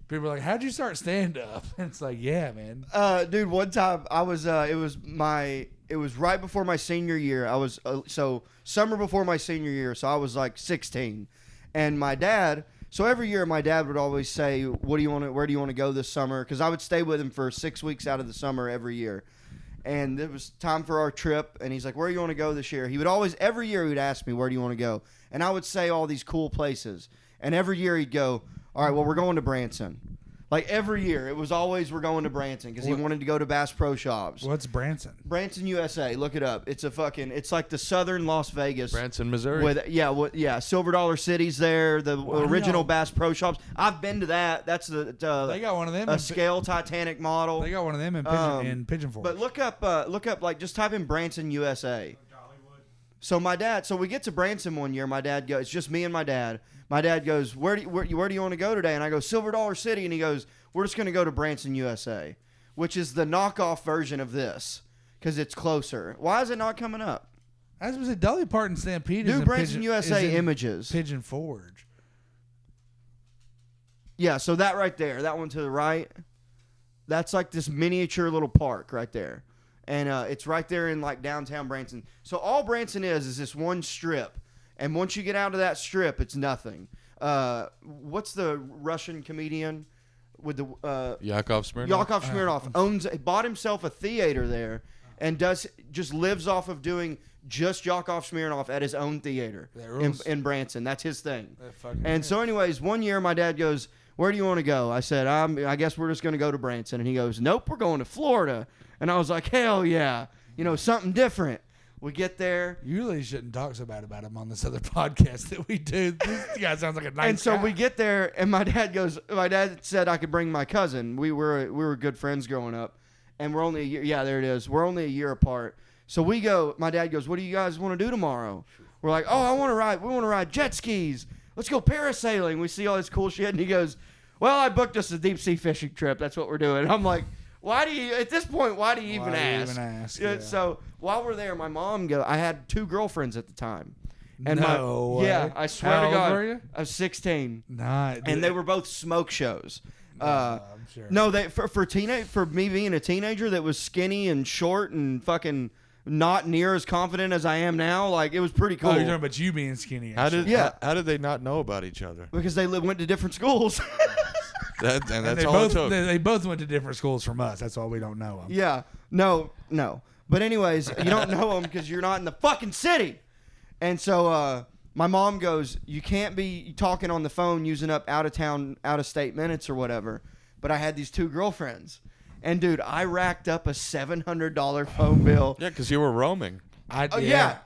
people are like, "How'd you start stand up?" And it's like, yeah, man. Dude, one time I was it was right before my senior year. I was so summer before my senior year, so I was like 16, and my dad. So every year, my dad would always say, where do you want to go this summer? Because I would stay with him for 6 weeks out of the summer every year. And it was time for our trip, and he's like, where do you want to go this year? Every year he would ask me, where do you want to go? And I would say all these cool places. And every year he'd go, all right, well, we're going to Branson. Like every year, it was always we're going to Branson because he wanted to go to Bass Pro Shops. What's Branson? Branson, USA. Look it up. It's like the southern Las Vegas. Branson, Missouri. With Silver Dollar City's there. The original Bass Pro Shops. I've been to that. That's They got one of them. a scale Titanic model. They got one of them in Pigeon Forge. But look up like just type in Branson, USA. So we get to Branson one year. My dad goes. It's just me and my dad. My dad goes, where do you want to go today? And I go, Silver Dollar City. And he goes, we're just going to go to Branson, USA, which is the knockoff version of this because it's closer. Why is it not coming up? As was a Dolly Parton Stampede. New Branson, USA images. Pigeon Forge. Yeah, so that right there, that one to the right, that's like this miniature little park right there. And it's right there in like downtown Branson. So all Branson is this one strip. And once you get out of that strip, it's nothing. what's the Russian comedian with the Yakov Smirnoff. Yakov Smirnoff bought himself a theater there and just lives off of doing just Yakov Smirnoff at his own theater in Branson. That's his thing. And so anyways, one year my dad goes, where do you want to go? I said, I guess we're just going to go to Branson. And he goes, nope, we're going to Florida. And I was like, hell yeah. Something different. We get there. You really shouldn't talk so bad about him on this other podcast that we do. This guy sounds like a nice guy. And so we get there, and my dad said I could bring my cousin. We were good friends growing up. And we're only a year. Yeah, there it is. We're only a year apart. So we go. My dad goes, "What do you guys want to do tomorrow?" We're like, "Oh, we want to ride jet skis. Let's go parasailing." We see all this cool shit, and he goes, "Well, I booked us a deep sea fishing trip. That's what we're doing." And I'm like, "Why do you? At this point, why do you even ask?" Yeah. So while we're there, my mom I had 2 girlfriends at the time. And way. Yeah, I swear How to old God, were you? I was 16. Nah, And they were both smoke shows. I'm sure. No, they for me being a teenager that was skinny and short and fucking not near as confident as I am now, like it was pretty cool. Oh, you're talking about you being skinny. How did they not know about each other? Because they went to different schools. That's they all both, it took. they both went to different schools from us. That's why we don't know them. Yeah. No. But anyways, you don't know them because you're not in the fucking city. And so my mom goes, you can't be talking on the phone using up out-of-state minutes or whatever. But I had these 2 girlfriends. And, dude, I racked up a $700 phone bill. Yeah, because you were roaming. Yeah.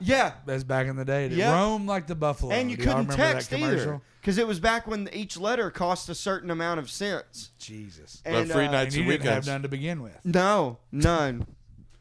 That's back in the day. Yeah. Roam like the buffalo. And you Do y'all couldn't remember text that commercial? either. Because it was back when each letter cost a certain amount of cents. Jesus. And, But free nights And and you didn't have weekends. none to begin with. No, none.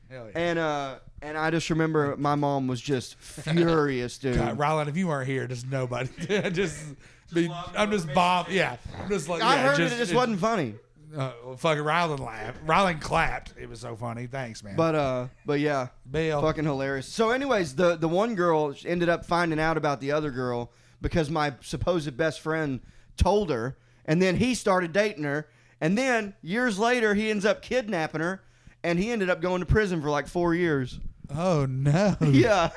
Hell yeah. And I just remember my mom was just furious, dude. God, Rylan, if you weren't here, just nobody. I'm just bombed. Yeah. I'm just like, I yeah, heard it just wasn't funny. Fucking Rylan laughed. Rylan clapped. It was so funny. Thanks, man. But yeah, Bill. fucking hilarious. So, anyways, the one girl ended up finding out about the other girl because my supposed best friend told her, and then he started dating her, and then years later he ends up kidnapping her, and he ended up going to prison for like 4 years. Oh no. Yeah.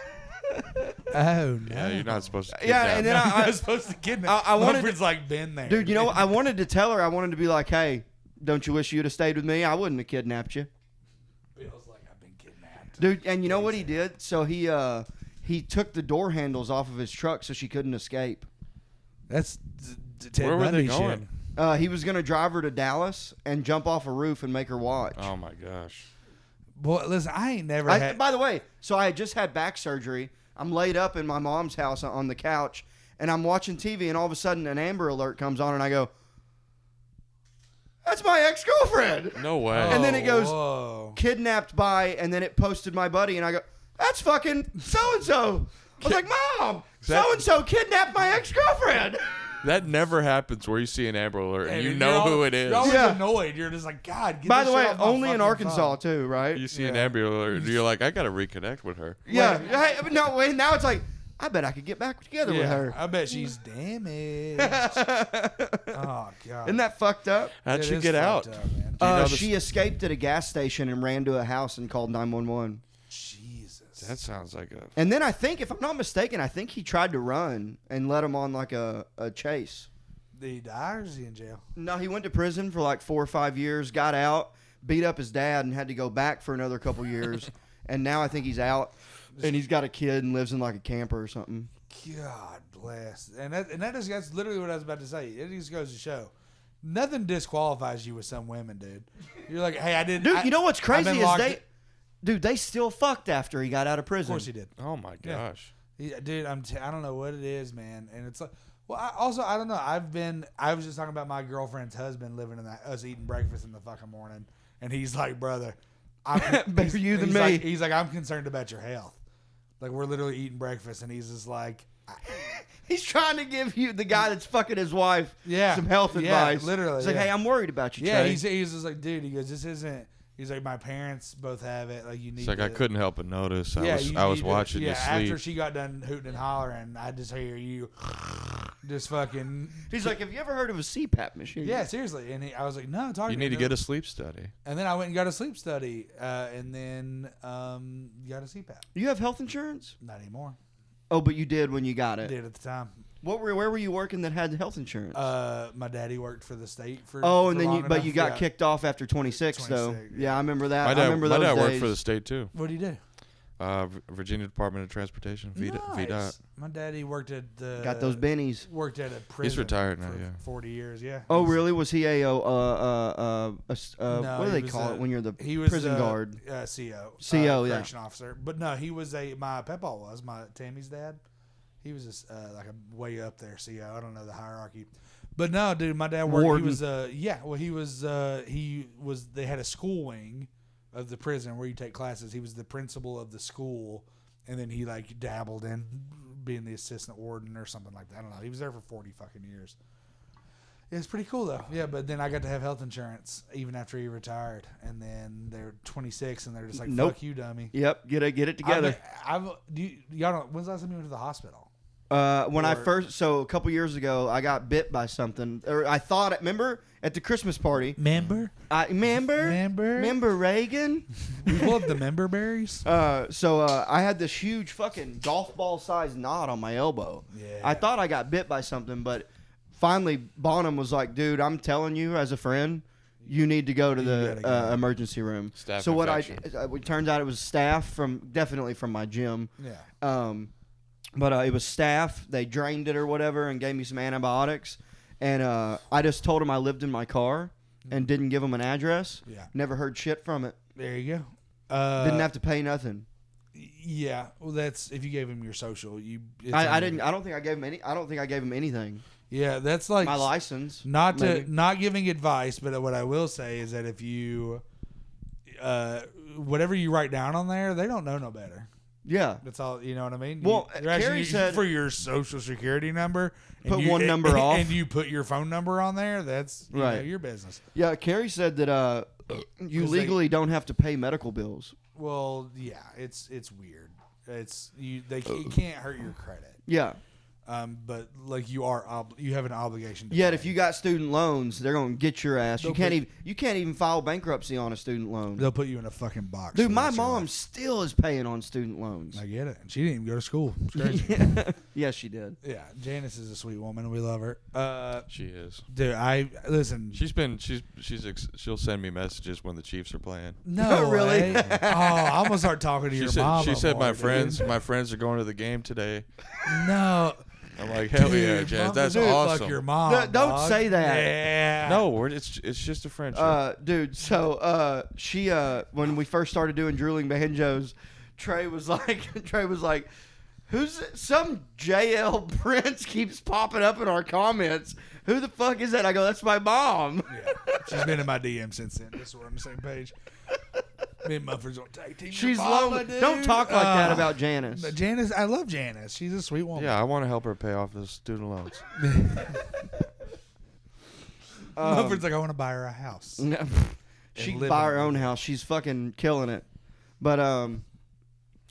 Oh no. Yeah, you're not supposed to. Yeah, and then I was supposed to kidnap. I wanted Monford's like been there, dude, you know what? I wanted to tell her. I wanted to be like, hey, don't you wish you'd have stayed with me? I wouldn't have kidnapped you. Bill's like, I've been kidnapped. Dude, and you know what he did? So he took the door handles off of his truck so she couldn't escape. That's Ted Where were they Bundy going? shit. He was going to drive her to Dallas and jump off a roof and make her watch. Oh my gosh. Boy, listen, I ain't never had. By the way, so I had just had back surgery. I'm laid up in my mom's house on the couch, and I'm watching TV, and all of a sudden an Amber Alert comes on, and I go, that's my ex-girlfriend. No way. And then it goes, Whoa. kidnapped by, and then it posted my buddy, and I go, that's fucking so-and-so. I was like, Mom, so-and-so kidnapped my ex-girlfriend. That never happens where you see an Amber Alert and Hey, you you're know all- who it is. You're always Yeah. annoyed. You're just like, God, get By this the way, shit off my only in fucking Arkansas, phone. too, right? You see an Yeah. Amber Alert and you're like, I got to reconnect with her. Yeah. Hey, but no, wait, now it's like, I bet I could get back together with her. I bet she's damaged. Oh, God. Isn't that fucked up? How'd It she is get out? fucked up, man. Do you know the- She escaped at a gas station and ran to a house and called 911. Jesus. That sounds like a. And then I think, if I'm not mistaken, I think he tried to run and let him on like a chase. Did he die or is he in jail? No, he went to prison for like 4 or 5 years, got out, beat up his dad, and had to go back for another couple years. And now I think he's out, and he's got a kid and lives in like a camper or something. God bless. That's literally what I was about to say. It just goes to show. Nothing disqualifies you with some women, dude. You're like, hey, I didn't. Dude, you know what's I've crazy been is locked they still fucked after he got out of Of prison. course he did. Oh my Yeah. gosh. Dude, I don't know what it is, man. And it's like, well, I don't know. I was just talking about my girlfriend's husband living in us eating breakfast in the fucking morning. And he's like, brother, Better you than he's me. Like, he's like, I'm concerned about your health. Like, we're literally eating breakfast. And he's just like, He's trying to give you, the guy that's fucking his wife, yeah, some health yeah, advice. literally. He's like, yeah. hey, I'm worried about you, Yeah, Trey. he's just like, dude, he goes, this isn't. He's like, my parents both have it. Like, you need. It's like to, I couldn't help but notice. Yeah, I was need to- watching you after sleep. she got done hooting and hollering, I just hear you, just fucking. He's like, have you ever heard of a CPAP machine? Yeah, seriously. And I was like, no, talk You to me. need to get a sleep study. And then I went and got a sleep study, and then got a CPAP. You have health insurance? Not anymore. Oh, but you did when you got I it. did at the time. Where were you working that had health insurance? My daddy worked for the state for. And then you got kicked off after 26 though. 26, Yeah, I remember that. My dad, I remember those my dad days. worked for the state too. What do you do? Virginia Department of Transportation, VDOT. Nice. My daddy worked at the. Got those bennies. Worked at a prison. He's retired now. for Yeah. 40 years. Yeah. Oh, He's- really? Was he a No, what do they he was call it when you're the He was prison guard? CO. CO, yeah. Correction officer. But no, he was my Pepaw was my Tammy's dad. He was like a way up there CO. I don't know the hierarchy. But no, dude, my dad worked. Warden. He was They had a school wing of the prison where you take classes. He was the principal of the school, and then he like dabbled in being the assistant warden or something like that. I don't know. He was there for 40 fucking years. Yeah, it's pretty cool though. Yeah, but then I got to have health insurance even after he retired, and then they're 26 and they're just like, Nope. "Fuck you, dummy." Yep, get it together. Y'all don't. When's the last time you went to the hospital? When I first, a couple years ago, I got bit by something. Or I thought, remember at the Christmas party? Member. Remember Reagan? We love the member berries. I had this huge fucking golf ball sized knot on my elbow. Yeah. I thought I got bit by something, but finally Bonham was like, "Dude, I'm telling you, as a friend, you need to go to the gotta go. emergency room." Staph so what infection. it turns out it was staph definitely from my gym. Yeah. But it was staph. They drained it or whatever and gave me some antibiotics. And I just told them I lived in my car and didn't give them an address. Yeah. Never heard shit from it. There you go. Didn't have to pay nothing. Yeah. Well, that's if you gave him your social. I didn't. I don't think I gave him any. I don't think I gave him anything. Yeah, that's like My license. Not maybe. not giving advice, but what I will say is that if you, whatever you write down on there, they don't know no better. Yeah. That's all. You know what I mean? Well, They're asking Carrie you said- for your social security number. Put one number off. and you put your phone number on there. That's Right. your business. Yeah. Carrie said that you 'Cause legally don't have to pay medical bills. Well, yeah, it's weird. It can't hurt your credit. Yeah. But like you have an obligation. To Yet pay. if you got student loans, they're gonna get your ass. They'll You can't even file bankruptcy on a student loan. they'll put you in a fucking box. Dude, for my the rest of your mom life. still is paying on student loans. I get it. And she didn't even go to school. It's crazy. Yes, she did. Yeah, Janice is a sweet woman. We love her. She is. Dude, listen. She'll send me messages when the Chiefs are playing. No, Really? way. Oh, I'm gonna start talking to your mom. She said more, my dude. friends are going to the game today. No. I'm like, hell yeah, Dude, Jazz, Mom, that's dude, awesome. Fuck your mom. Don't dog. say that. Yeah. No, it's just a friendship. Dude, so she when we first started doing drooling banjos, Trey was like, who's some JL Prince keeps popping up in our comments? Who the fuck is that? I go, that's my mom. Yeah. She's been in my DM since then. Just so we're on the same page. Me and Monford's on tag team. She's your mama, lonely. dude. Don't talk like that about Janice. But Janice, I love Janice. She's a sweet woman. Yeah, I want to help her pay off the student loans. Monford's like, I want to buy her a house. She can live buy in her it. own house. She's fucking killing it. But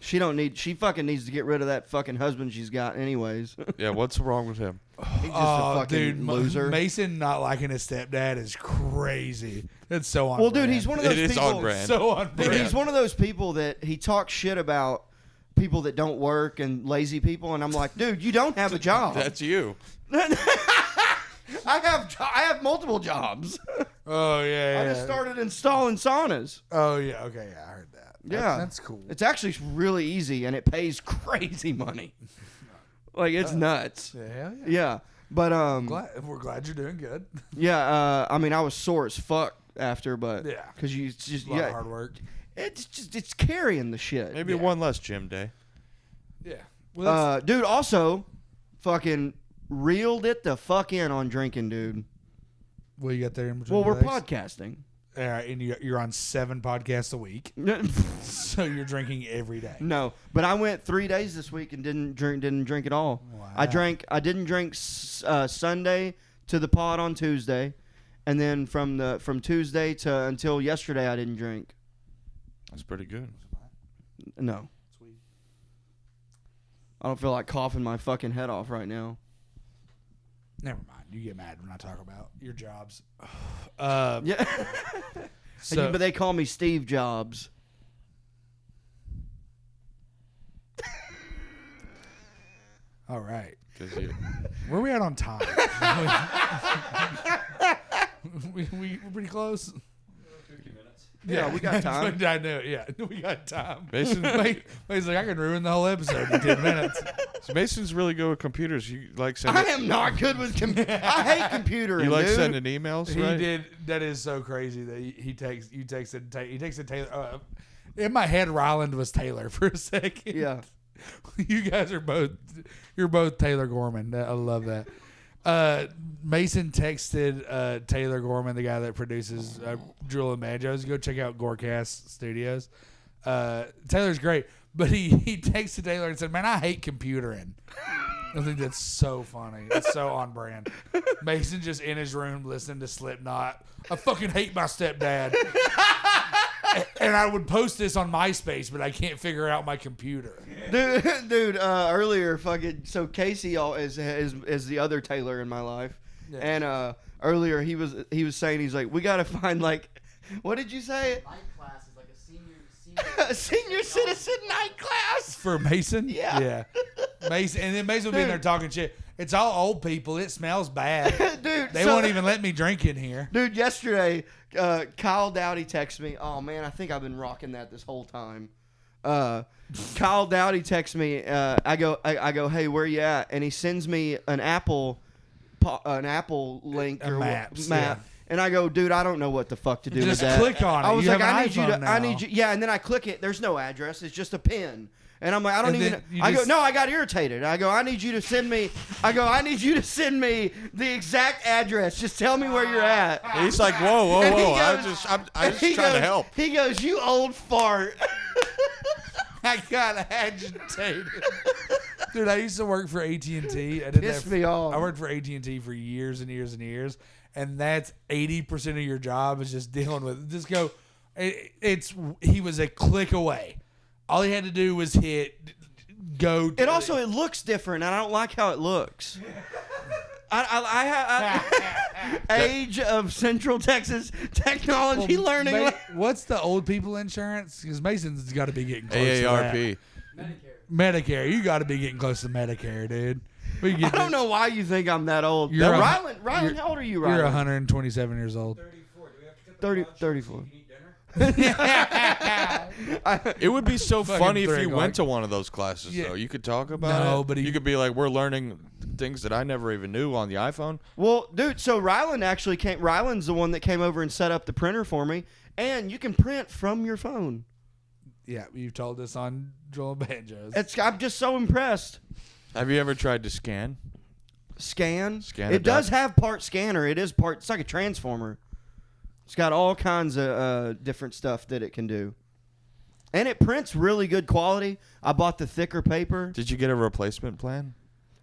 she fucking needs to get rid of that fucking husband she's got anyways. Yeah, what's wrong with him? He's just a fucking dude, loser. Mason not liking his stepdad is crazy. That's so on Well, dude, brand. he's one of those It is people. on brand. so on Dude, brand. he's one of those people that he talks shit about people that don't work and lazy people, and I'm like, dude, you don't have a job. That's you. I have multiple jobs. Oh yeah, I yeah. just started installing saunas. Oh yeah, okay, yeah, I heard that. Yeah, that's cool. It's actually really easy, and it pays crazy money. Like it's nuts. Yeah, hell yeah. Yeah, but We're glad you're doing good. yeah. I mean, I was sore as fuck after, but Yeah. because you just A lot of hard work. it's carrying the shit. Maybe one less gym day. Yeah. Well, Dude, also, fucking reeled it the fuck in on drinking, dude. what you got there in between? Well, we're your legs? podcasting. All right, and you're on 7 podcasts a week, so you're drinking every day. No, but I went 3 days this week and didn't drink at all. Wow. I didn't drink Sunday to the pod on Tuesday, and then from Tuesday to until yesterday I didn't drink. That's pretty good. No. Sweet. I don't feel like coughing my fucking head off right now. Never mind. You get mad when I talk about your jobs. Yeah. So, But they call me Steve Jobs. all right. Where are we at on time? we're pretty close. 50 minutes. Yeah, we got time. I know. Yeah, we got time. He's like, I can ruin the whole episode in 10 minutes. So Mason's really good with computers. You like I sending? am not good with I hate computering. You like dude. sending emails, He right? did. That is so crazy that he texted Taylor. In my head, Ryland was Taylor for a second. Yeah. You guys are you're both Taylor Gorman. I love that. Mason texted Taylor Gorman, the guy that produces Drill and Banjos. Go check out Gorecast Studios. Taylor's great, but he texted Taylor and said, "Man, I hate computering." I think that's so funny. It's so on brand. Mason just in his room listening to Slipknot. I fucking hate my stepdad. And I would post this on MySpace, but I can't figure out my computer. Dude, earlier, so Casey is the other Taylor in my life. Yeah. And earlier he was saying, he's like, we got to find, like, what did you say? Night class is like a Senior citizen night class. For Mason? Yeah. Yeah. Mason, and then Mason will be in there talking shit. It's all old people. It smells bad. Dude, They won't even let me drink in here. Dude, yesterday, Kyle Dowdy texted me. Oh, man, I think I've been rocking that this whole time. Kyle Dowdy texts me. I go, hey, where you at? And he sends me an Apple link A or maps, map. yeah. And I go, dude, I don't know what the fuck to do Just with that. click on it. I was You like, have an I need you to, iPhone I now. need you. Yeah, and then I click it. There's no address. It's just a pin. And I'm like, I don't And even. then you I go, just- no, I got irritated. I go, I need you to send me. I need you to send me the exact address. Just tell me where you're at. He's like, whoa. And he I'm goes- just he trying to goes- help. He goes, you old fart. I got agitated. Dude, I used to work for AT&T. Pissed me off. I worked for AT&T for years and years and years, and that's 80% of your job is just dealing with. Just go. He was a click away. All he had to do was hit go. It also it looks different, and I don't like how it looks. I age of Central Texas technology learning. What's the old people insurance? Because Mason's got to be getting close to that. AARP. Medicare. You got to be getting close to Medicare, dude. We I get don't know why you think I'm that old. You're Ryland, how old are you, Ryland? You're 127 years old. 34. Do we have to cut the 30, garage 34. so you can eat dinner? It would be so Fucking funny if 3 you o'clock. went to one of those classes, Yeah. though. You could talk about it. No, but you could be like, we're learning things that I never even knew on the iPhone. Well, dude, so Ryland actually came. Ryland's the one that came over and set up the printer for me, and you can print from your phone. Yeah, you've told us on Drill and Banjos. I'm just so impressed. Have you ever tried to scan? Scan. Scan It it does down. have part scanner. It is part. It's like a transformer. It's got all kinds of different stuff that it can do, and it prints really good quality. I bought the thicker paper. Did you get a replacement plan?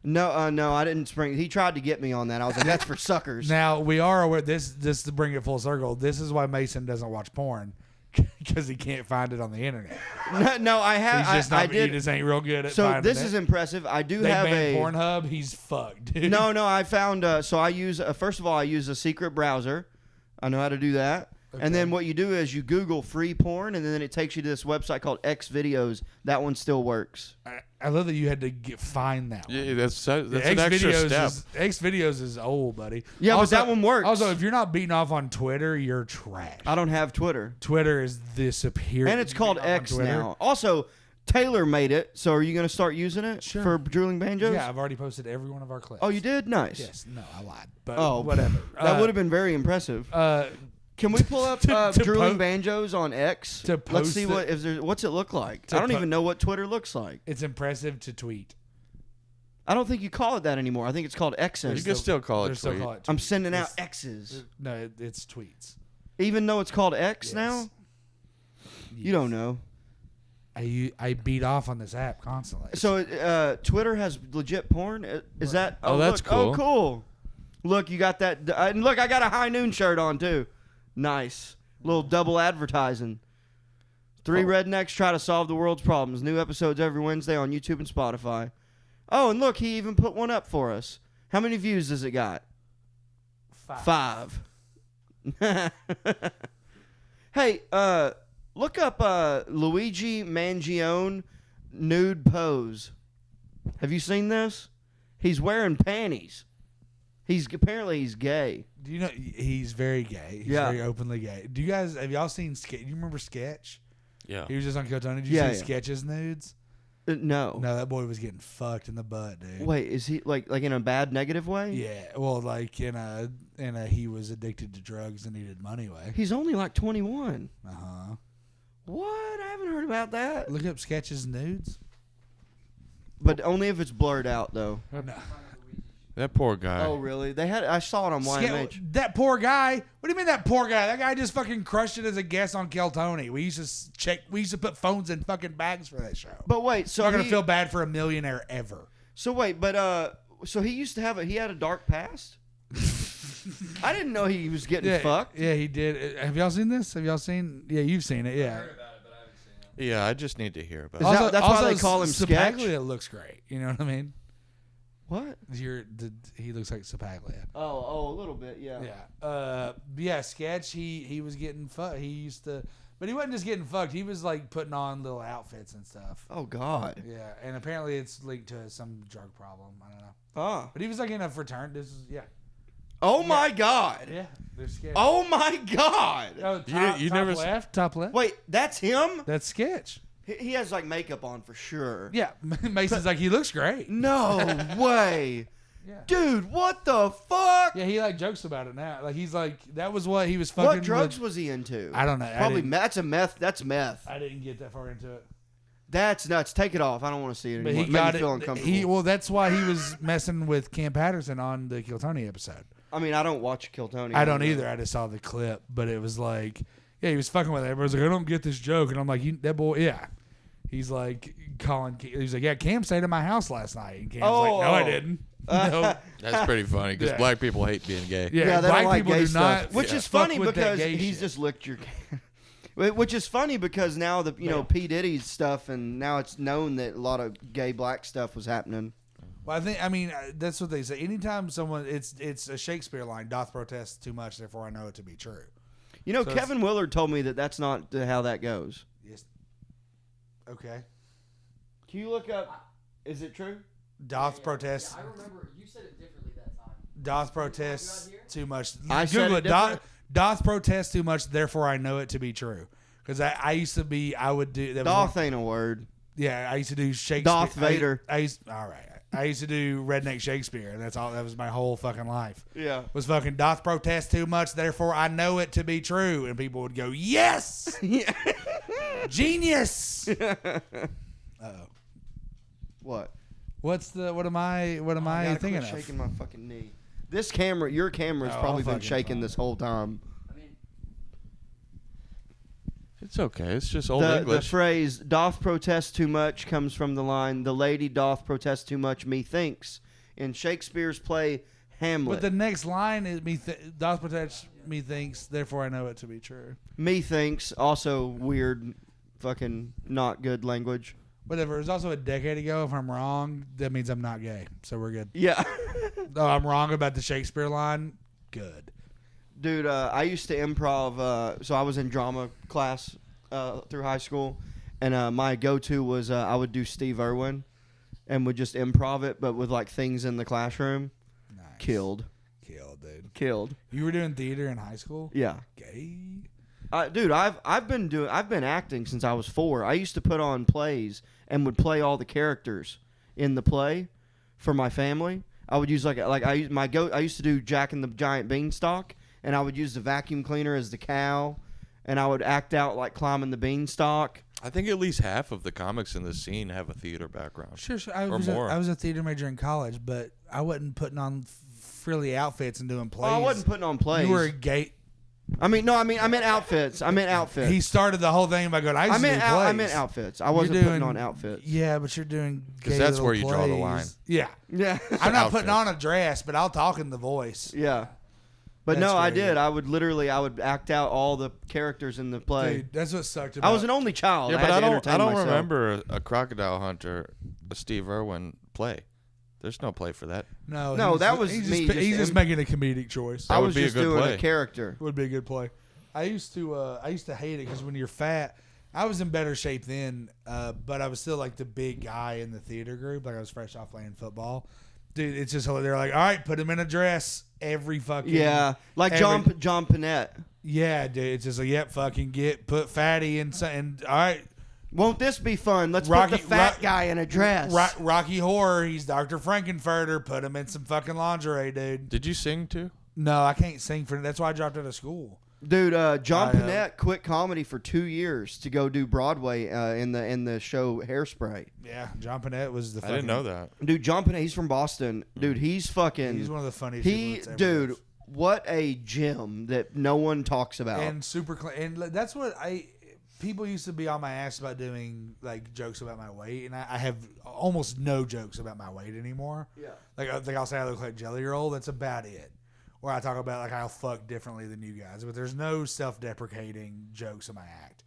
No, I didn't spring. He tried to get me on that. I was like, that's for suckers. Now we are aware. This just to bring it full circle. This is why Mason doesn't watch porn because he can't find it on the internet. No, I have. He's just not. I did. He just ain't real good at So finding this it. is impressive. I do They have banned a Pornhub. He's fucked, dude. No, I found. So I use. First of all, I use a secret browser. I know how to do that. Okay. And then what you do is you Google free porn, and then it takes you to this website called X Videos. That one still works. I love that you had to find that. Yeah, one. that's Yeah, an extra step. X videos is old, buddy. Yeah, Also- but that one works. Also, if you're not beating off on Twitter, you're trash. I don't have Twitter, Twitter is the superior. and it's called beating off on X Twitter. now. Also, Taylor made it. So are you going to start using it Sure. for drilling banjos? Yeah, I've already posted every one of our clips. Oh, you did? Nice. Yes. No, I lied. But Oh, whatever. That would have been very impressive. Can we pull up to drilling po- banjos on X? to Let's post see it- what's it look like. to I don't po- even know what Twitter looks like. It's impressive to tweet. I don't think you call it that anymore. I think it's called You X's. can still call it They're still tweet. call it I'm tweets. sending out It's- X's. No, it's tweets. Even though it's called X Yes. now? You Yes. don't know. I beat off on this app constantly. So Twitter has legit porn? Is that? Oh, that's look. cool. Oh, cool. Look, you got that. And look, I got a High Noon shirt on, too. Nice. Little double advertising. Three rednecks try to solve the world's problems. New episodes every Wednesday on YouTube and Spotify. Oh, and look, he even put one up for us. How many views does it got? 5. Hey, look up Luigi Mangione nude pose. Have you seen this? He's wearing panties. Apparently he's gay. Do you know he's very gay? He's very openly gay. Have y'all seen Sketch? You remember Sketch? Yeah. He was just on Kiltony. Did you see Sketch's nudes? No. No, that boy was getting fucked in the butt, dude. Wait, is he like in a bad negative way? Yeah, well, like in a he was addicted to drugs and needed money way. He's only like 21. What? I haven't heard about that. Look up Sketch's nudes. But only if it's blurred out, though. No. That poor guy. Oh, really? I saw it on YMH. That poor guy. What do you mean that poor guy? That guy just fucking crushed it as a guest on Kiltony. We used to put phones in fucking bags for that show. But wait, so I'm not gonna feel bad for a millionaire ever. So wait, but so he used to he had a dark past? I didn't know he was getting fucked. Yeah, he did. Have y'all seen this? Have y'all seen? Yeah, you've seen it. Yeah. I heard about it, but I haven't seen it. Yeah, I just need to hear about Is it. that's why they call him Sketch? Sapaglia looks great. You know what I mean? What? He looks like Sapaglia. Oh, a little bit, yeah. Yeah. Sketch. He was getting fucked. He used to, but he wasn't just getting fucked. He was like putting on little outfits and stuff. Oh God. Yeah, and apparently it's linked to some drug problem. I don't know. Oh. But he was like in a fraternity. Oh my God. Yeah, they're Sketch. Oh my God. Oh, You top never left. Top left. Wait, that's him? That's Sketch. He has like makeup on for sure. Yeah, Mason's like, he looks great. No way. Yeah. Dude, what the fuck? Yeah, he like jokes about it now. Like he's like, that was what he was fucking. What drugs with. was he into? I don't know. Probably that's meth. That's meth. I didn't get that far into it. That's nuts. Take it off. I don't want to see it But anymore. he It made got me feel it. uncomfortable. Well, that's why he was messing with Cam Patterson on the Kiltony episode. I mean, I don't watch Kiltony. I don't either. I just saw the clip, but it was like, yeah, he was fucking with it. Everybody's like, I don't get this joke, and I'm like, that boy, yeah. He's like he's like, yeah, Cam stayed at my house last night, and Cam's like, no, I didn't. No. That's pretty funny because Yeah. black people hate being gay. Yeah, they black don't like people gay do stuff. not. Which is fuck funny with that because gay he's shit. just licked your. Which is funny because now P Diddy's stuff, and now it's known that a lot of gay black stuff was happening. Well, I mean, that's what they say. Anytime someone, it's a Shakespeare line, doth protest too much, therefore I know it to be true. You know, So Kevin Willard told me that that's not how that goes. Yes. Okay. Can you look up? Is it true? Doth protest. Yeah, I remember you said it differently that time. Doth protest too much. I said Google it it. different? Doth protest too much, therefore I know it to be true. Because I used to be, I would do. That was Doth ain't a word. Yeah, I used to do Shakespeare. Darth Vader. All right. I used to do redneck Shakespeare, and that's all. That was my whole fucking life. Yeah. Was fucking doth protest too much, therefore I know it to be true, and people would go, yes, genius. Uh-oh. What? What am I gotta thinking quit of? shaking my fucking knee. This camera, your camera's Oh, probably I'm been fucking shaking fine. this whole time. I mean, It's okay. It's just old The English. phrase "doth protest too much" comes from the line "The lady doth protest too much, methinks," in Shakespeare's play Hamlet. But the next line is doth protest methinks, therefore I know it to be true. Methinks, also weird, fucking not good language. Whatever. It was also a decade ago. If I'm wrong, that means I'm not gay, so we're good. Yeah. Oh, I'm wrong about the Shakespeare line. Good. Dude, I used to improv, so I was in drama class through high school, and my go-to was I would do Steve Irwin and would just improv it, but with like things in the classroom. Nice. Killed. Dude. Killed. You were doing theater in high school? Yeah. Gay? Dude, I've been acting since I was 4. I used to put on plays and would play all the characters in the play for my family. I would use I used to do Jack and the Giant Beanstalk, and I would use the vacuum cleaner as the cow, and I would act out like climbing the beanstalk. I think at least half of the comics in the scene have a theater background. Sure. Or more. I was a theater major in college, but I wasn't putting on frilly outfits and doing plays. Oh, I wasn't putting on plays. You were a gay. I mean outfits. I meant outfits. He started the whole thing by going, I used to do plays. I meant outfits. I wasn't putting on outfits. Yeah, but you're doing gay 'Cause that's little where you draw the plays. line. Yeah. Yeah. I'm not putting Outfits. on a dress, but I'll talk in the voice. Yeah. But That's no, I great. did. I would act out all the characters in the play. Dude, that's what sucked about I was an only child. Yeah, I but had I to don't entertain myself. remember a Crocodile Hunter, a Steve Irwin play. There's no play for that. No, he's- that was he's me Just, just he's just making a comedic choice. That I would was be a just good doing play. a character. Would be a good play. I used to hate it because when you're fat, I was in better shape then, but I was still like the big guy in the theater group. Like I was fresh off playing football, Dude, it's just they're like, all right, put him in a dress every fucking like John Panette. Yeah, dude, it's just like, yep, fucking put Fatty and all right. Won't this be fun? Let's put the fat guy in a dress. Rocky Horror, he's Dr. Frankenfurter. Put him in some fucking lingerie, dude. Did you sing too? No, I can't sing that's why I dropped out of school. Dude, John Panette quit comedy for 2 years to go do Broadway in the show Hairspray. Yeah, John Panette was the. I didn't know that. Dude, John Panette, he's from Boston. Dude, he's fucking. He's one of the funniest. People that's ever lived. What a gem that no one talks about. And super clean. And that's what people used to be on my ass about doing like jokes about my weight, and I have almost no jokes about my weight anymore. Yeah. Like I think I'll say I look like Jelly Roll. That's about it. Or I talk about like I'll fuck differently than you guys, but there's no self-deprecating jokes in my act.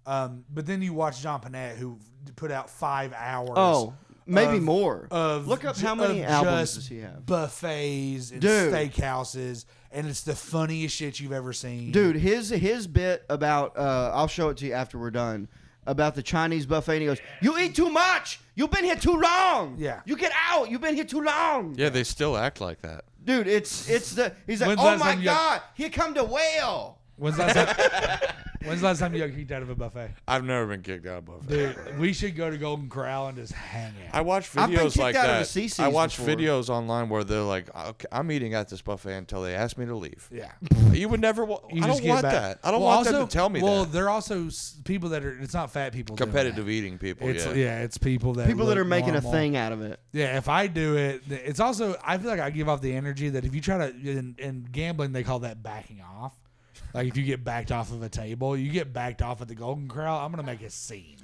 But then you watch John Panette, who put out 5 hours. Oh, maybe more. Look up how many albums does he have? Buffets and steakhouses, and it's the funniest shit you've ever seen. Dude, his bit about I'll show it to you after we're done. About the Chinese buffet, and he goes, "You eat too much. You've been here too long. Yeah, you get out. You've been here too long." Yeah, they still act like that. Dude, he's like, oh my God, here come the whale. When's the last time you got kicked out of a buffet? I've never been kicked out of a buffet. Dude, we should go to Golden Corral and just hang out. I watch videos like that. I watch before. videos online where they're like, okay, I'm eating at this buffet until they ask me to leave. Yeah. You would never. I don't want that. I don't want them to tell me that. Well, they're also people that are. It's not fat people. Competitive eating people. It's people that are making a thing out of it. Yeah. If I do it, it's also. I feel like I give off the energy that if you try to in gambling, they call that backing off. Like if you get backed off of a table, you get backed off at the Golden Corral. I'm gonna make a scene.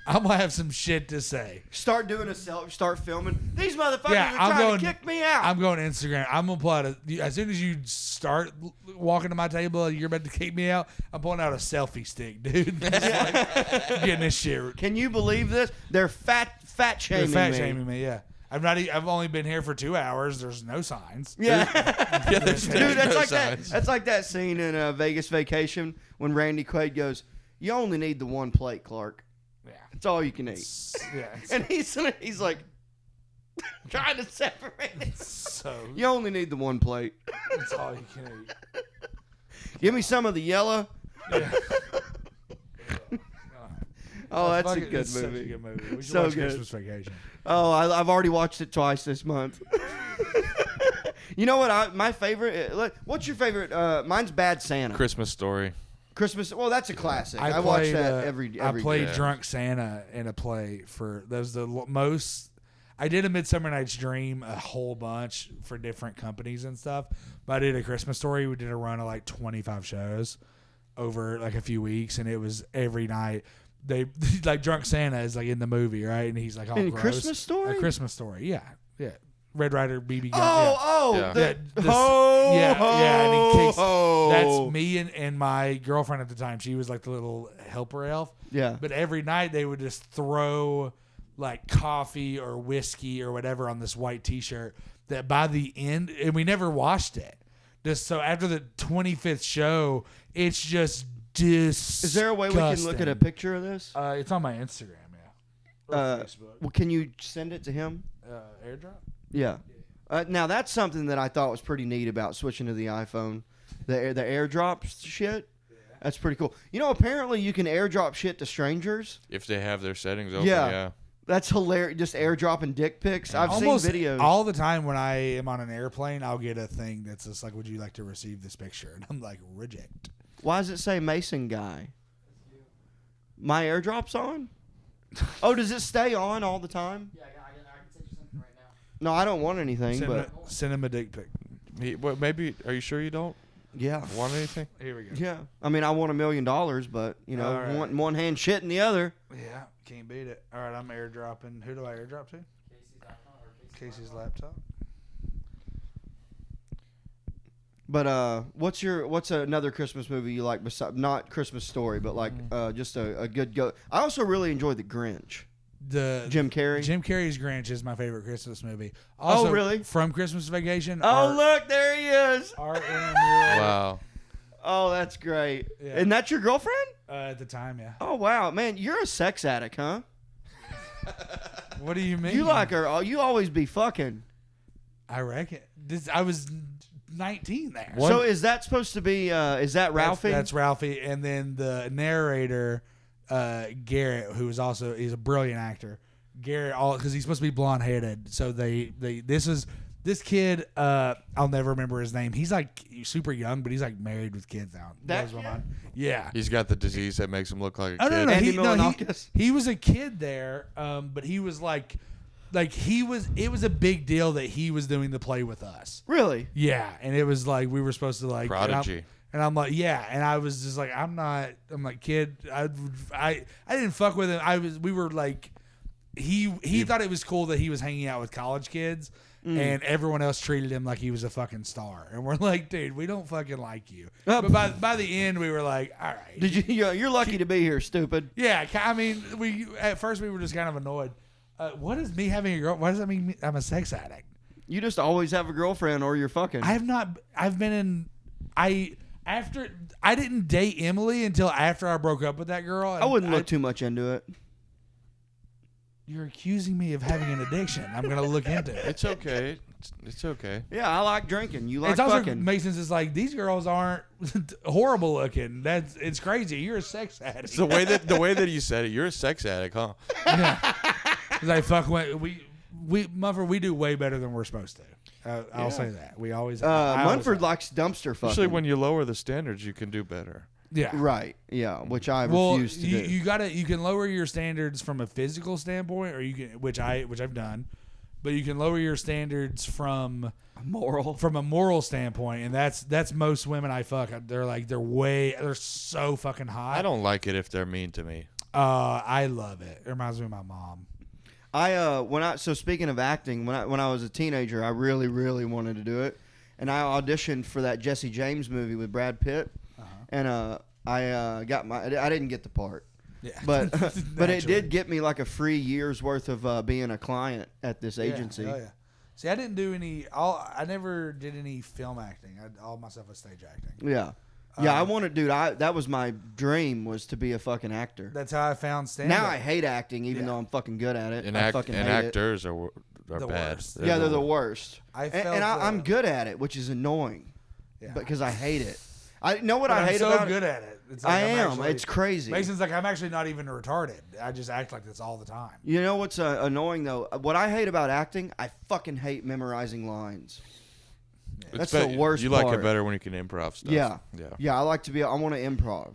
I'm gonna have some shit to say. Start filming. These motherfuckers are trying to kick me out. I'm going Instagram. I'm gonna pull out as soon as you start walking to my table and you're about to kick me out, I'm pulling out a selfie stick, dude. Getting this shit. Can you believe this? They're fat shaming me. They're fat shaming me. Yeah. I've only been here for 2 hours. There's no signs. Yeah, dude, that's like that. That's like that scene in Vegas Vacation when Randy Quaid goes, "You only need the one plate, Clark. Yeah, it's all you can eat." Yeah, and he's like trying to separate it. So you only need the one plate. That's all you can eat. Give me some of the yellow. Yeah. Oh, that's a good movie. Such a good movie. We should so watch good. Christmas Vacation. Oh, I've already watched it twice this month. You know what? My favorite. What's your favorite? Mine's Bad Santa. Christmas Story. Christmas. Well, that's a classic. I watch that every. I played day. Drunk Santa in a play for. That was the most. I did a Midsummer Night's Dream a whole bunch for different companies and stuff. But I did a Christmas Story. We did a run of like 25 shows over like a few weeks, and it was every night. They like Drunk Santa is like in the movie, right? And he's like all in gross. Christmas Story. A Christmas Story, yeah. Red Ryder BB gun. Yeah. And he kicks. That's me and my girlfriend at the time. She was like the little helper elf. Yeah. But every night they would just throw like coffee or whiskey or whatever on this white T-shirt. That by the end, and we never washed it. Just so after the 25th show, it's just. Disgusting. Is there a way we can look at a picture of this? It's on my Instagram, yeah. Or Facebook. Well, can you send it to him? AirDrop? Yeah. Now that's something that I thought was pretty neat about switching to the iPhone, the AirDrop shit. Yeah. That's pretty cool. You know, apparently you can AirDrop shit to strangers if they have their settings open. Yeah. That's hilarious. Just airdropping dick pics. I've seen videos all the time when I am on an airplane. I'll get a thing that's just like, "Would you like to receive this picture?" And I'm like, "Reject." Why does it say Mason guy? My AirDrop's on? Oh, does it stay on all the time? Yeah, I can send you something right now. No, I don't want anything. Send him a dick pic. Maybe. Are you sure you don't? Yeah. Want anything? Here we go. Yeah. I mean, I want $1 million, but you know, right. one hand shit in the other. Yeah, can't beat it. All right, I'm airdropping. Who do I airdrop to? Casey's laptop. But what's another Christmas movie you like besides not Christmas Story, but like just a good go? I also really enjoy The Grinch. Jim Carrey. Jim Carrey's Grinch is my favorite Christmas movie. Also, really? From Christmas Vacation. Look, there he is. Wow. Oh, that's great. Yeah. And that's your girlfriend? At the time, yeah. Oh wow, man, you're a sex addict, huh? What do you mean? You like her? You always be fucking. I reckon. I was 19 there. So is that supposed to be? Is that Ralphie? That's Ralphie, and then the narrator, Garrett, who is also he's a brilliant actor. Garrett, because he's supposed to be blonde headed. So this kid. I'll never remember his name. He's like super young, but he's like married with kids now. That Blows my kid? mind. Yeah. He's got the disease that makes him look like a Oh, kid. no. Andy Milonakis? He was a kid there, but he was like he was. It was a big deal that he was doing the play with us. Really? Yeah, and it was like we were supposed to like Prodigy. and I'm like, yeah, and I was just like, I'm like, kid, I didn't fuck with him. We were like, he thought it was cool that he was hanging out with college kids, and everyone else treated him like he was a fucking star, and we're like, dude, we don't fucking like you. But by the end, we were like, all right, Did you? You're lucky to be here, stupid. yeah, I mean, at first we were just kind of annoyed. What is me having a girl? Why does that mean I'm a sex addict? You just always have a girlfriend, or you're fucking. I have not. I've been in. I didn't date Emily until after I broke up with that girl. I wouldn't look too much into it. You're accusing me of having an addiction. I'm gonna look into it. It's okay. It's okay. Yeah, I like drinking. You like It's also fucking. makes sense. It's like these girls aren't horrible looking. It's crazy. You're a sex addict. It's the way that you said it. You're a sex addict, huh? Yeah. It's like fuck. Monford, we do way better than we're supposed to. I'll say that. We always. Munford likes dumpster fucking. Especially when you lower the standards, you can do better. Yeah. Right. Yeah. Which I refuse to do. You can lower your standards from a physical standpoint, or you can, which I've done, but you can lower your standards from a moral standpoint, and that's most women I fuck. They're so fucking hot. I don't like it if they're mean to me. I love it. It reminds me of my mom. So speaking of acting, when I was a teenager, I really, really wanted to do it, and I auditioned for that Jesse James movie with Brad Pitt, and I didn't get the part, Yeah, but it did get me like a free year's worth of being a client at this agency. Yeah. See, I didn't do I never did any film acting. All myself was stage acting. Yeah. Yeah, I wanted, dude. that was my dream, was to be a fucking actor. That's how I found stand-up. Now I hate acting, even though I'm fucking good at it. And I fucking hate it. actors are The bad. worst. They're the worst. I'm good at it, which is annoying. Yeah. Because I hate it. I know what But I hate about I'm so good it. at it. It's like I I'm am. actually- It's crazy. Mason's like, I'm actually not even retarded. I just act like this all the time. You know what's annoying though? What I hate about acting, I fucking hate memorizing lines. That's the worst You part. like it better when you can improv stuff. Yeah. Yeah. Yeah, I want to improv.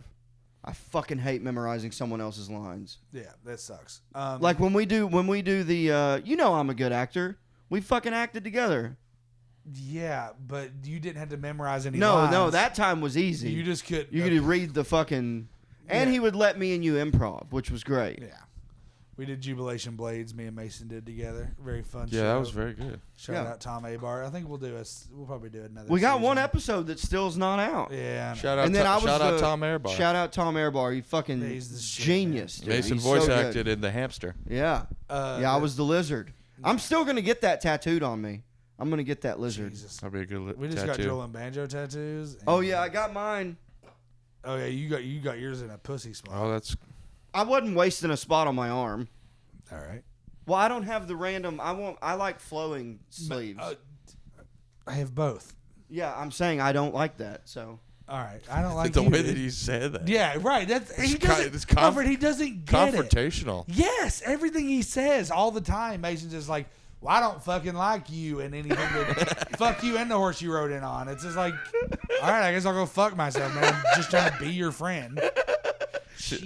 I fucking hate memorizing someone else's lines. Yeah, that sucks. Like when we do the I'm a good actor. We fucking acted together. Yeah, but you didn't have to memorize any No, lines. that time was easy. You just could. You could read the fucking, and he would let me and you improv, which was great. Yeah. We did Jubilation Blades. Me and Mason did together. Very fun. Yeah, show. that was very good. Shout out Tom Abar. I think we'll probably do another. We got one season. episode that still's not out. Yeah. Shout out, And then shout out Tom Airbar. Shout out Tom Airbar. You fucking He's the shit, genius. Dude. Mason He's voice so good. acted in The Hamster. Yeah. I was the lizard. I'm still gonna get that tattooed on me. I'm gonna get that lizard. Jesus. That'd be a good We just tattoo. got Joel and Banjo tattoos. Oh yeah, I got mine. Oh yeah, you got yours in a pussy spot. Oh, that's I wasn't wasting a spot on my arm. All right. Well, I don't have the random. I like flowing sleeves. I have both. Yeah, I'm saying I don't like that. So All right. I don't like the you, way dude. that he said that. Yeah, right. That's he doesn't. it's Alfred, he doesn't get it. confrontational. Yes, everything he says all the time. Mason's just like, well, I don't fucking like you and anything that fuck you and the horse you rode in on. It's just like, all right, I guess I'll go fuck myself, man. I'm just trying to be your friend.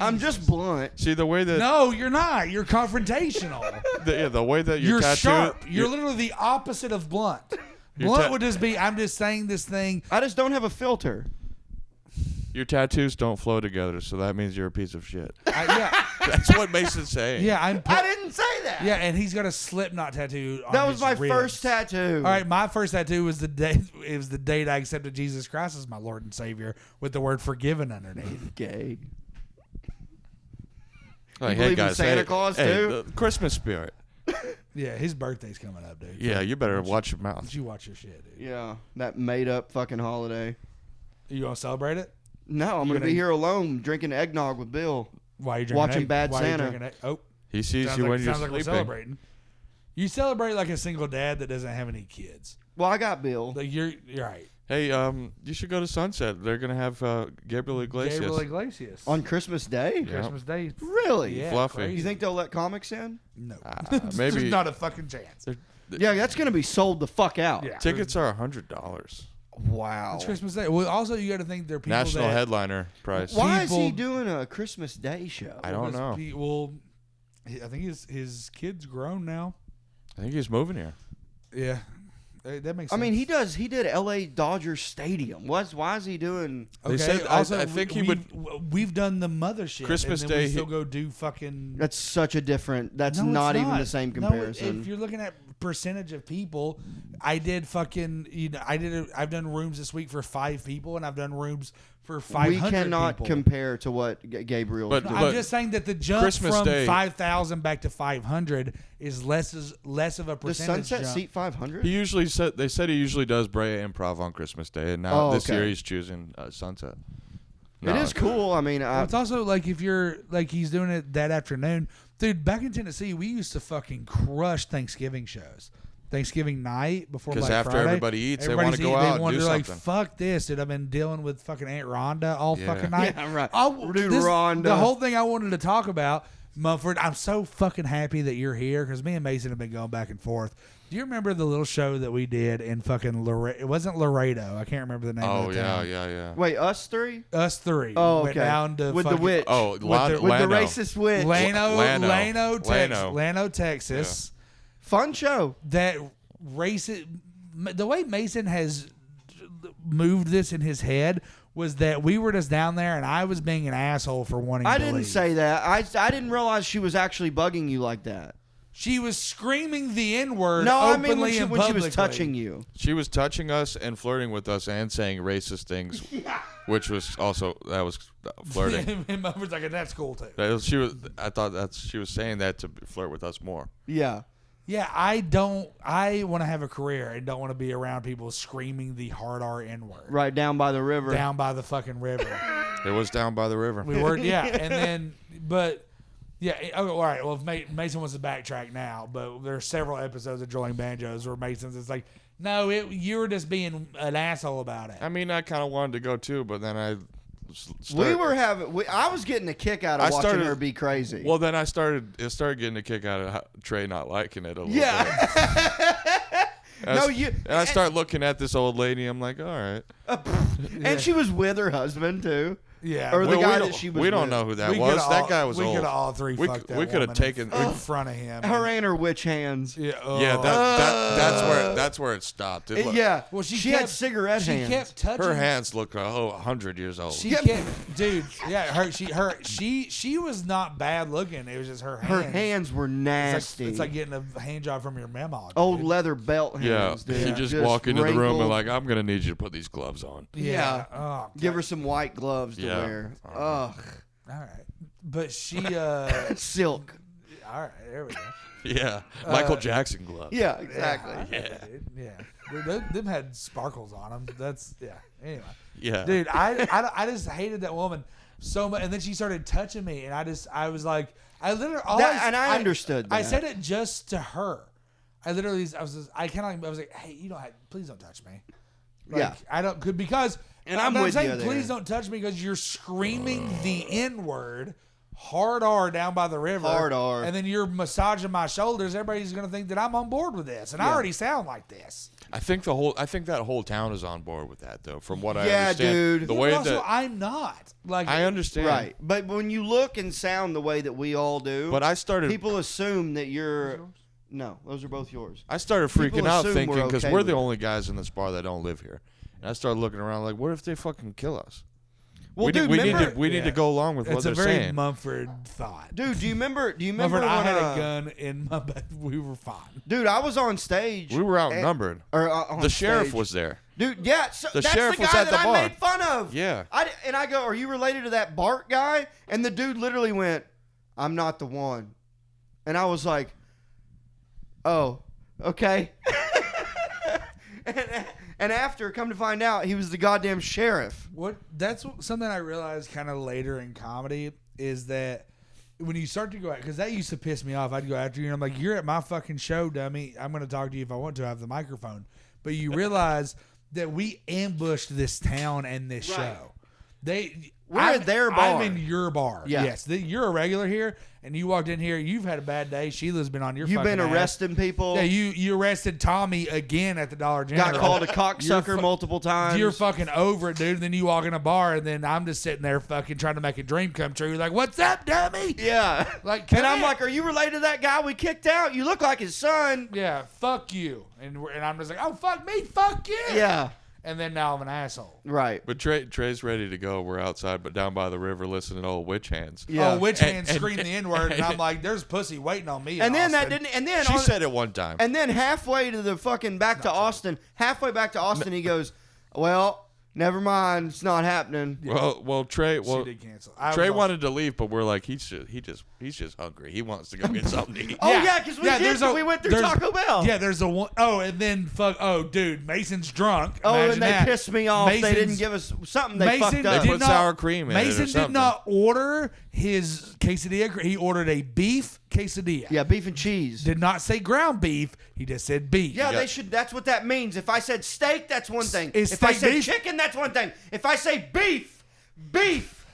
I'm just blunt. See the way that No, you're not. You're confrontational. the way that your You're tattoo. sharp. You're literally the opposite of blunt. Blunt would just be, I'm just saying this thing. I just don't have a filter. Your tattoos don't flow together, so that means you're a piece of shit. Yeah, That's what Mason's saying. yeah. I didn't say that. Yeah, and he's got a Slipknot tattoo. On That was his my ribs. first tattoo. All right, my first tattoo was the day. It was the date I accepted Jesus Christ as my Lord and Savior, with the word "forgiven" underneath. Gay. Like, You hey believe in guys, Santa hey, Claus, hey, too? the Christmas spirit. Yeah, his birthday's coming up, dude. Yeah, you better watch your mouth. You watch your shit, dude. Yeah, that made up fucking holiday. You gonna celebrate it? No, I'm You gonna be gonna- here alone drinking eggnog with Bill. Why are you drinking Watching egg? Bad Why are you Santa. drinking egg? Oh, He sees sounds you like, when you're sounds like we're sleeping. celebrating. You celebrate like a single dad that doesn't have any kids. Well, I got Bill. Like you're right. Hey, you should go to Sunset. They're gonna have Gabriel Iglesias. Gabriel Iglesias On Christmas Day? Yeah. Christmas Day. Really? Yeah, Fluffy. crazy. You think they'll let comics in? No. Maybe There's not a fucking chance. Yeah, that's going to be sold the fuck out. Yeah. tickets are $100. Wow. It's Christmas Day. Well, also you got to think there are people National that headliner price. Why is he people- doing a Christmas Day show? I don't know. Well, I think his kid's grown now. I think he's moving here. Yeah, that makes sense. I mean, he did L.A. Dodgers Stadium. Why is he doing? They Okay, said- also, I think he would- We've done the mothership. Christmas and then Day, We still go do fucking. That's such a different. That's No, it's not even the same No, comparison. if you're looking at percentage of people, I did fucking. I've done rooms this week for 5 people, and I've done rooms for 500 we cannot people. compare to what Gabriel. But- I'm just saying that the jump Christmas from Day- 5,000 back to 500 is less of a Does percentage Sunset jump. seat 500? He usually said they said he usually does Brea Improv on Christmas Day, and now Oh, this okay. year he's choosing Sunset. It is cool. I mean, Well, it's also like if you're like he's doing it that afternoon, dude. Back in Tennessee, we used to fucking crush Thanksgiving shows. Thanksgiving night before Black 'Cause after Friday, everybody eats, they everybody's wanna go eating, out and do they're like, something. fuck this, dude. I've been dealing with fucking Aunt Rhonda all Yeah. fucking night. Yeah, right. Dude, Dude, Rhonda. The whole thing I wanted to talk about, Monford. I'm so fucking happy that you're here because me and Mason have been going back and forth. Do you remember the little show that we did in fucking Laredo? It wasn't Laredo. I can't remember the name of Oh the town. yeah. Wait, us three? Us three. Oh, went okay. down to With the fucking- witch. Oh, with Lano. the racist witch. Lano, Texas. Fun show. That the way Mason has moved this in his head was that we were just down there and I was being an asshole for wanting I to didn't leave. say that. I didn't realize she was actually bugging you like that. She was screaming the N-word No, I openly mean when she and was publicly. touching you. She was touching us and flirting with us and saying racist things, which was also that was flirting. And Mother's like, that's cool too. I thought she was saying that to flirt with us more. Yeah. Yeah, I want to have a career and don't want to be around people screaming the hard R N-word. Right down by the river. Down by the fucking river. It was down by the river. We were, yeah, and then, but, yeah, okay, all right. Well, if Mason wants to backtrack now, but there are several episodes of Drilling Banjos where Mason's it's like, no, you were just being an asshole about it. I mean, I kind of wanted to go too, but then I I was getting a kick out of watching her be crazy. Well, then I started getting a kick out of Trey not liking it a little bit. Yeah. And I start looking at this old lady. I'm like, all right. And she was with her husband too. Yeah. Or the Well, guy we that she was We don't with. know who that We was. coulda That all- guy was we old. coulda all three fucked that we could have woman taken. in front of him. Her and her witch hands. Yeah. Yeah, that's where it stopped. It looked- Yeah. Well, she had cigarette she hands. kept touching. her hands look 100 years old. She kept, dude. Yeah, she was not bad looking. It was just her hands. Her hands were nasty. It's like getting a hand job from your mama. old dude. leather belt Yeah, hands. dude. you just walk into the room and wrinkled. like, I'm gonna need you to put these gloves on. Yeah. Oh, Give her some white gloves to Yeah. wear. Uh-huh. Ugh. all right. But she. Silk. All right. There we go. Yeah, Michael Jackson gloves. Yeah, exactly. Yeah. Dude. Yeah. Them had sparkles on them. That's yeah. Anyway. Yeah, Dude, I just hated that woman so much, and then she started touching me, and I was like, I literally, I understood I that. said it just to her. I was like, hey, please don't touch me. Like, Yeah. I don't because, And I'm but with saying, you there. please don't touch me because you're screaming the N-word. Hard R down by the river. Hard R. And then you're massaging my shoulders. Everybody's gonna think that I'm on board with this, and I already sound like this. I think that whole town is on board with that though. From what I Yeah, understand, dude. the Yeah, way but also, that I'm not. Like I understand, Right. But when you look and sound the way that we all do, But I started people assume that you're. No, those are both yours. I started People freaking out assume thinking we're because okay we're with the it. only guys in this bar that don't live here, and I started looking around like, what if they fucking kill us? Well, we dude, need remember, we need to go along with what It's a they're very saying. Mumford thought. dude, do you remember Mumford, when, I had a gun in my bed. We were fine. Dude, I was on stage. We were outnumbered. On The sheriff stage. was there. Dude, yeah, so The that's sheriff the was guy at that the I bar. made fun of. Yeah. And I go, are you related to that Bart guy? And the dude literally went, I'm not the one. And I was like, oh, okay. and after, come to find out, he was the goddamn sheriff. Something I realized kind of later in comedy is that when you start to go out, because that used to piss me off. I'd go after you, and I'm like, you're at my fucking show, dummy. I'm going to talk to you if I want to. I have the microphone. But you realize that we ambushed this town and this show. We're at their bar. I'm in your bar. Yeah. Yes. You're a regular here, and you walked in here. You've had a bad day. Sheila's been on your You've fucking been ass. arresting people. Yeah, you arrested Tommy again at the Dollar General. Got called a cocksucker multiple times. You're fucking over it, dude. And then you walk in a bar, and then I'm just sitting there fucking trying to make a dream come true. Like, what's up, dummy? Yeah. Like, and I'm like, are you related to that guy we kicked out? You look like his son. yeah, fuck you. And I'm just like, oh, fuck me, fuck you. Yeah. And then now I'm an asshole. Right. But Trey's ready to go. We're outside, but down by the river listening to old witch hands. Yeah. Oh, witch hand And- screamed the N-word, and I'm like, there's pussy waiting on me. And in then that Austin. didn't. And then She on- said it one time. And then halfway to the fucking back to Austin, he goes, "Well, never mind. It's not happening." Well, Trey. She did cancel. I Trey was wanted to leave, but we're like, he's just hungry. He wants to go get something to eat. Oh yeah, because we went through Taco Bell. Yeah, there's a one. Oh, and then fuck. Oh, dude, Mason's drunk. Oh, Imagine and they that. pissed me off. They didn't Mason's- give us something. They Mason fucked up. They put sour cream in it or Mason did something. not order his quesadilla. He ordered a beef quesadilla. Yeah, beef and cheese. Did not say ground beef. He just said beef. Yeah, Yeah. they should. That's what that means. If I said steak, that's one thing. Is If I steak said beef? chicken, that's one thing. If I say beef,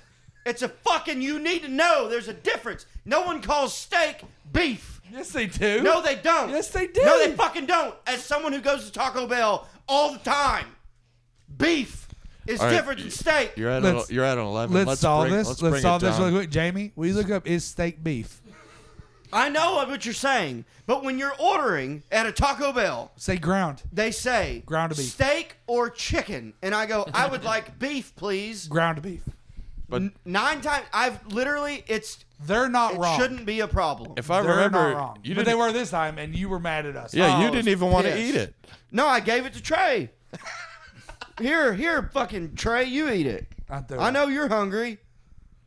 it's a fucking. You need to know. There's a difference. No one calls steak beef. Yes, they do. No, they don't. Yes, they do. No, they fucking don't. As someone who goes to Taco Bell all the time, beef is All right, different than steak. You're at Let's- an 11. Let's solve this. Let's bring solve it this down. really quick. Jamie, will you look up is steak beef? I know what you're saying, but when you're ordering at a Taco Bell, Say ground. they say Ground beef. steak or chicken, and I go, I would like beef, please. Ground beef. But 9 times, I've literally, They're not it wrong. shouldn't be a problem. if I They're remember, not wrong. you But they didn't. were this time, and you were mad at us. Yeah, Oh, you I didn't was even want to pissed. eat it. No, I gave it to Trey. Here, fucking Trey, you eat it. I know you're hungry.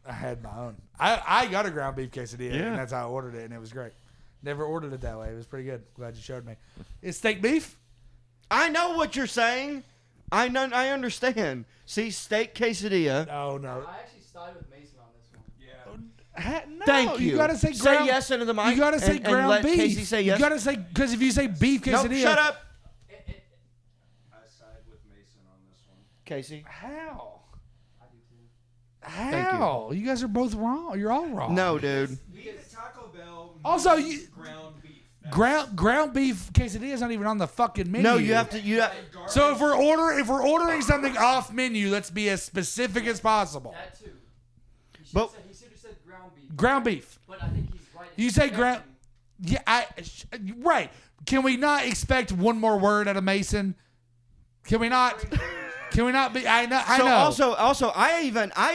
I had my own. I got a ground beef quesadilla, Yeah. and that's how I ordered it, and it was great. Never ordered it that way. It was pretty good. Glad you showed me. Is steak beef? I know what you're saying. I know. I understand. See, steak quesadilla. Oh, no. I actually sided with Mason on this one. No, Thank you. You gotta say ground. yes into the mic. You gotta say and ground let beef. Casey say yes. You gotta say because if you say beef No, quesadilla, shut up, I side with Mason on this one. Casey. How? I do too. How? You guys are both wrong. You're all wrong. No, dude. We at Taco Bell. Also, means you- ground beef. Ground beef quesadilla is not even on the fucking menu. No, you have to. So if we're ordering something off menu, let's be as specific as possible. That too. But- He should have said ground beef. Ground beef. But I think he's right. You say ground. Yeah, right. Can we not expect one more word out of Mason? Can we not? Can we not be? I know. Also, I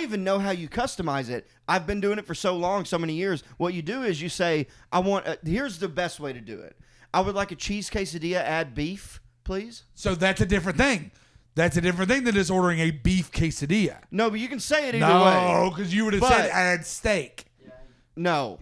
even know how you customize it. I've been doing it for so long, so many years. What you do is you say, I want. Here's the best way to do it. I would like a cheese quesadilla. Add beef, please. So that's a different thing. That's a different thing than just ordering a beef quesadilla. No, but you can say it either way. No, because you would have But- said add steak. No.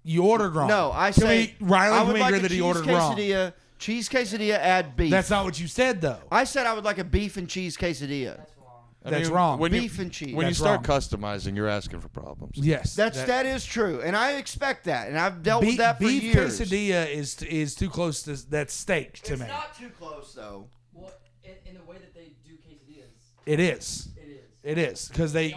You ordered wrong. No, I Can say Riley, I can would we like agree a that he cheese ordered wrong? quesadilla. Cheese quesadilla. Add beef. That's not what you said though. I said I would like a beef and cheese quesadilla. That's wrong. That's wrong. When Beef and cheese. When you That's start wrong. customizing, you're asking for problems. Yes, That is true, and I expect that, and I've dealt beef, with that for beef years. quesadilla is too close to that steak to It's me. not too close though. Well, in the way that they do quesadillas, It is. it is. It is because they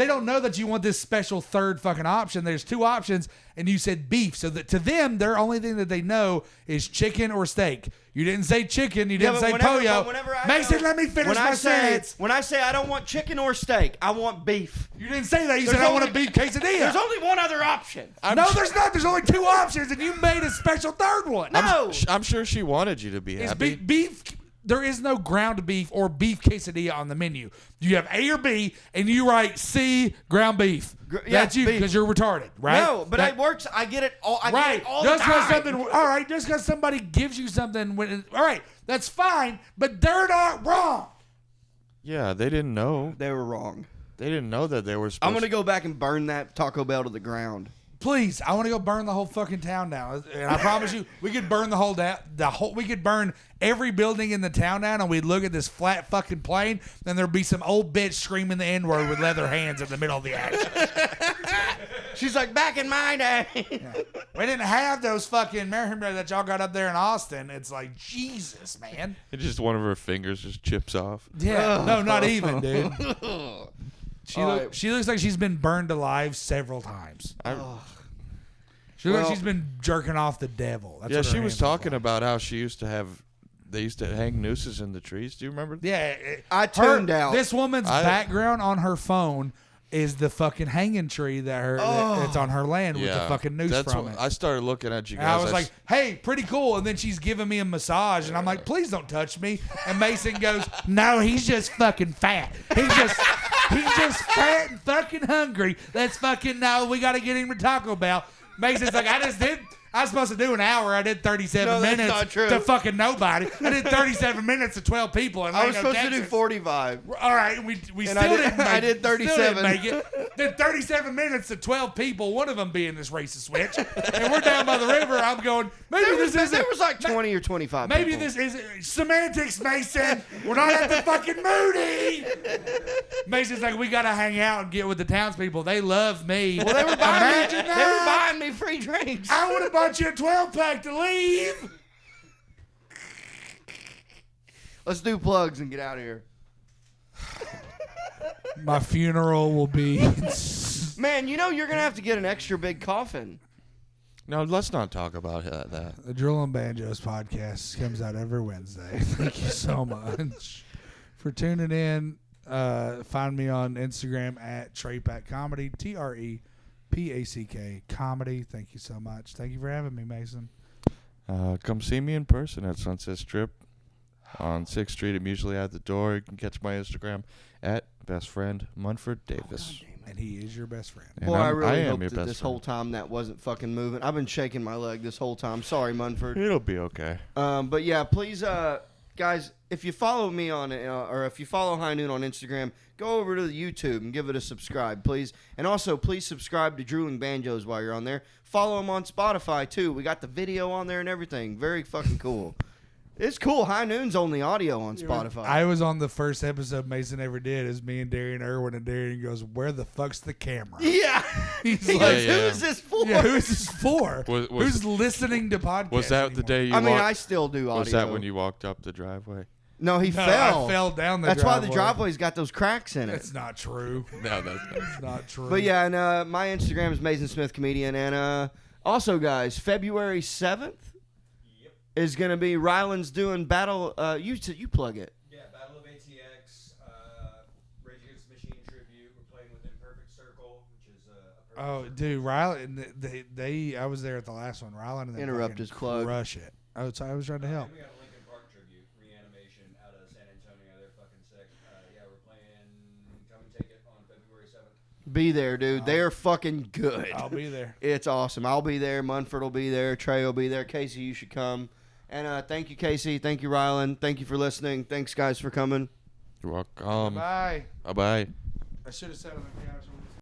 don't know that you want this special third fucking option. There's two options, and you said beef. So that to them, their only thing that they know is chicken or steak. You didn't say chicken. You didn't but say whenever- pollo. but whenever I Mason, go- let me finish my sentence. When I say I don't want chicken or steak, I want beef. You didn't say that. You There's said I want a only- beef quesadilla. There's only one other option. No, there's not. There's only two options, and you made a special third one. No. I'm sure she wanted you to be It's happy. beef. There is no ground beef or beef quesadilla on the menu. You have A or B, and you write C, ground beef. Yeah, That's you beef. because you're retarded, right? No, but That- it works. I get it all. I get Right. it all Just the time. all right. Just because somebody gives you something, all right, that's fine. But they're not wrong. Yeah, they didn't know. They were wrong. They didn't know that they were supposed. I'm gonna go back and burn that Taco Bell to the ground. Please, I want to go burn the whole fucking town down. And I promise you, we could burn we could burn every building in the town down, and we'd look at this flat fucking plane, and there'd be some old bitch screaming the N-word with leather hands in the middle of the action. She's like, back in my day. We didn't have those fucking Merriam that y'all got up there in Austin. It's like, Jesus, man. It's just one of her fingers just chips off. Yeah. No, not even, dude. Right. She looks like she's been burned alive several times. She looks like she's been jerking off the devil. That's Yeah, what her she was hands look talking like. about how she used to have. They used to hang nooses in the trees. Do you remember? Yeah. I tuned out. This woman's background on her phone is the fucking hanging tree that's on her land with the fucking noose from it. I started looking at you guys. And I was like, hey, pretty cool. And then she's giving me a massage. And I'm like, please don't touch me. And Mason goes, no, he's just fucking fat. He's just fat and fucking hungry. Let's fucking know. We got to get him to Taco Bell. Mason's like, I was supposed to do an hour. I did 37 that's minutes not true. to fucking nobody. I did 37 minutes to 12 people. And I was supposed to do Texas. 45. All right, we And still didn't make I did 37. Still didn't make it. Did 37 minutes to 12 people, one of them being this racist switch. And we're down by the river. I'm going, maybe There was like 20 or 25 maybe people. this is semantics, Mason. We're not at the fucking Moody. Mason's like, we got to hang out and get with the townspeople. They love me. Well, they were buying Imagine me. that. They were buying me free drinks. I would have bought you a 12-pack to leave. Let's do plugs and get out of here. My funeral will be... Man, you know you're gonna have to get an extra big coffin. no, let's not talk about that. The Drill and Banjos podcast comes out every Wednesday. Thank you so much for tuning in. Find me on Instagram at TrePackComedy, TREPACK Comedy. Thank you so much. Thank you for having me, Mason. Come see me in person at Sunset Strip on 6th Street. I'm usually at the door. You can catch my Instagram at bestfriend Monford Davis. And he is your best friend. And Boy, I I really am hope your that best this friend. whole time that wasn't fucking moving. I've been shaking my leg this whole time. Sorry, Munford. It'll be okay. But yeah, please, guys, if you follow me on or if you follow High Noon on Instagram, go over to the YouTube and give it a subscribe, please. And also, please subscribe to Drooling Banjos while you're on there. Follow him on Spotify too. We got the video on there and everything. Very fucking cool. It's cool. High Noon's only audio on Spotify. I was on the first episode Mason ever did as me and Darian Irwin, and Darian goes, where the fuck's the camera? yeah. He's He like, goes, Yeah, who yeah. is this for? yeah, who's this for? Was- Who's listening to podcasts Was that the anymore? day you I mean, walked? I still do audio. Was that when you walked up the driveway? No, he No, fell. I fell down the That's driveway. why the driveway's got those cracks in it. That's not true. No, that's It's not true. But yeah, and my Instagram is Mason Smith Comedian. And also, guys, February 7th is going to be Ryland's doing battle. You plug it. Yeah, Battle of ATX, Rage Against the Machine tribute. We're playing with Imperfect Circle, which is a perfect oh, circle. dude, Rylan, they I was there at the last one. Rylan and they Interrupt fucking his plug. Crush it. I was trying to help. And we got a Linkin Park tribute, Reanimation out of San Antonio. They're fucking sick. Yeah, we're playing Come and Take It on February 7th. Be there, dude. They are fucking good. I'll be there. It's awesome. I'll be there. Munford will be there. Trey will be there. Casey, you should come. And thank you, Casey. Thank you, Ryland. Thank you for listening. Thanks, guys, for coming. You're welcome. Bye. Bye-bye. I should have said on the couch.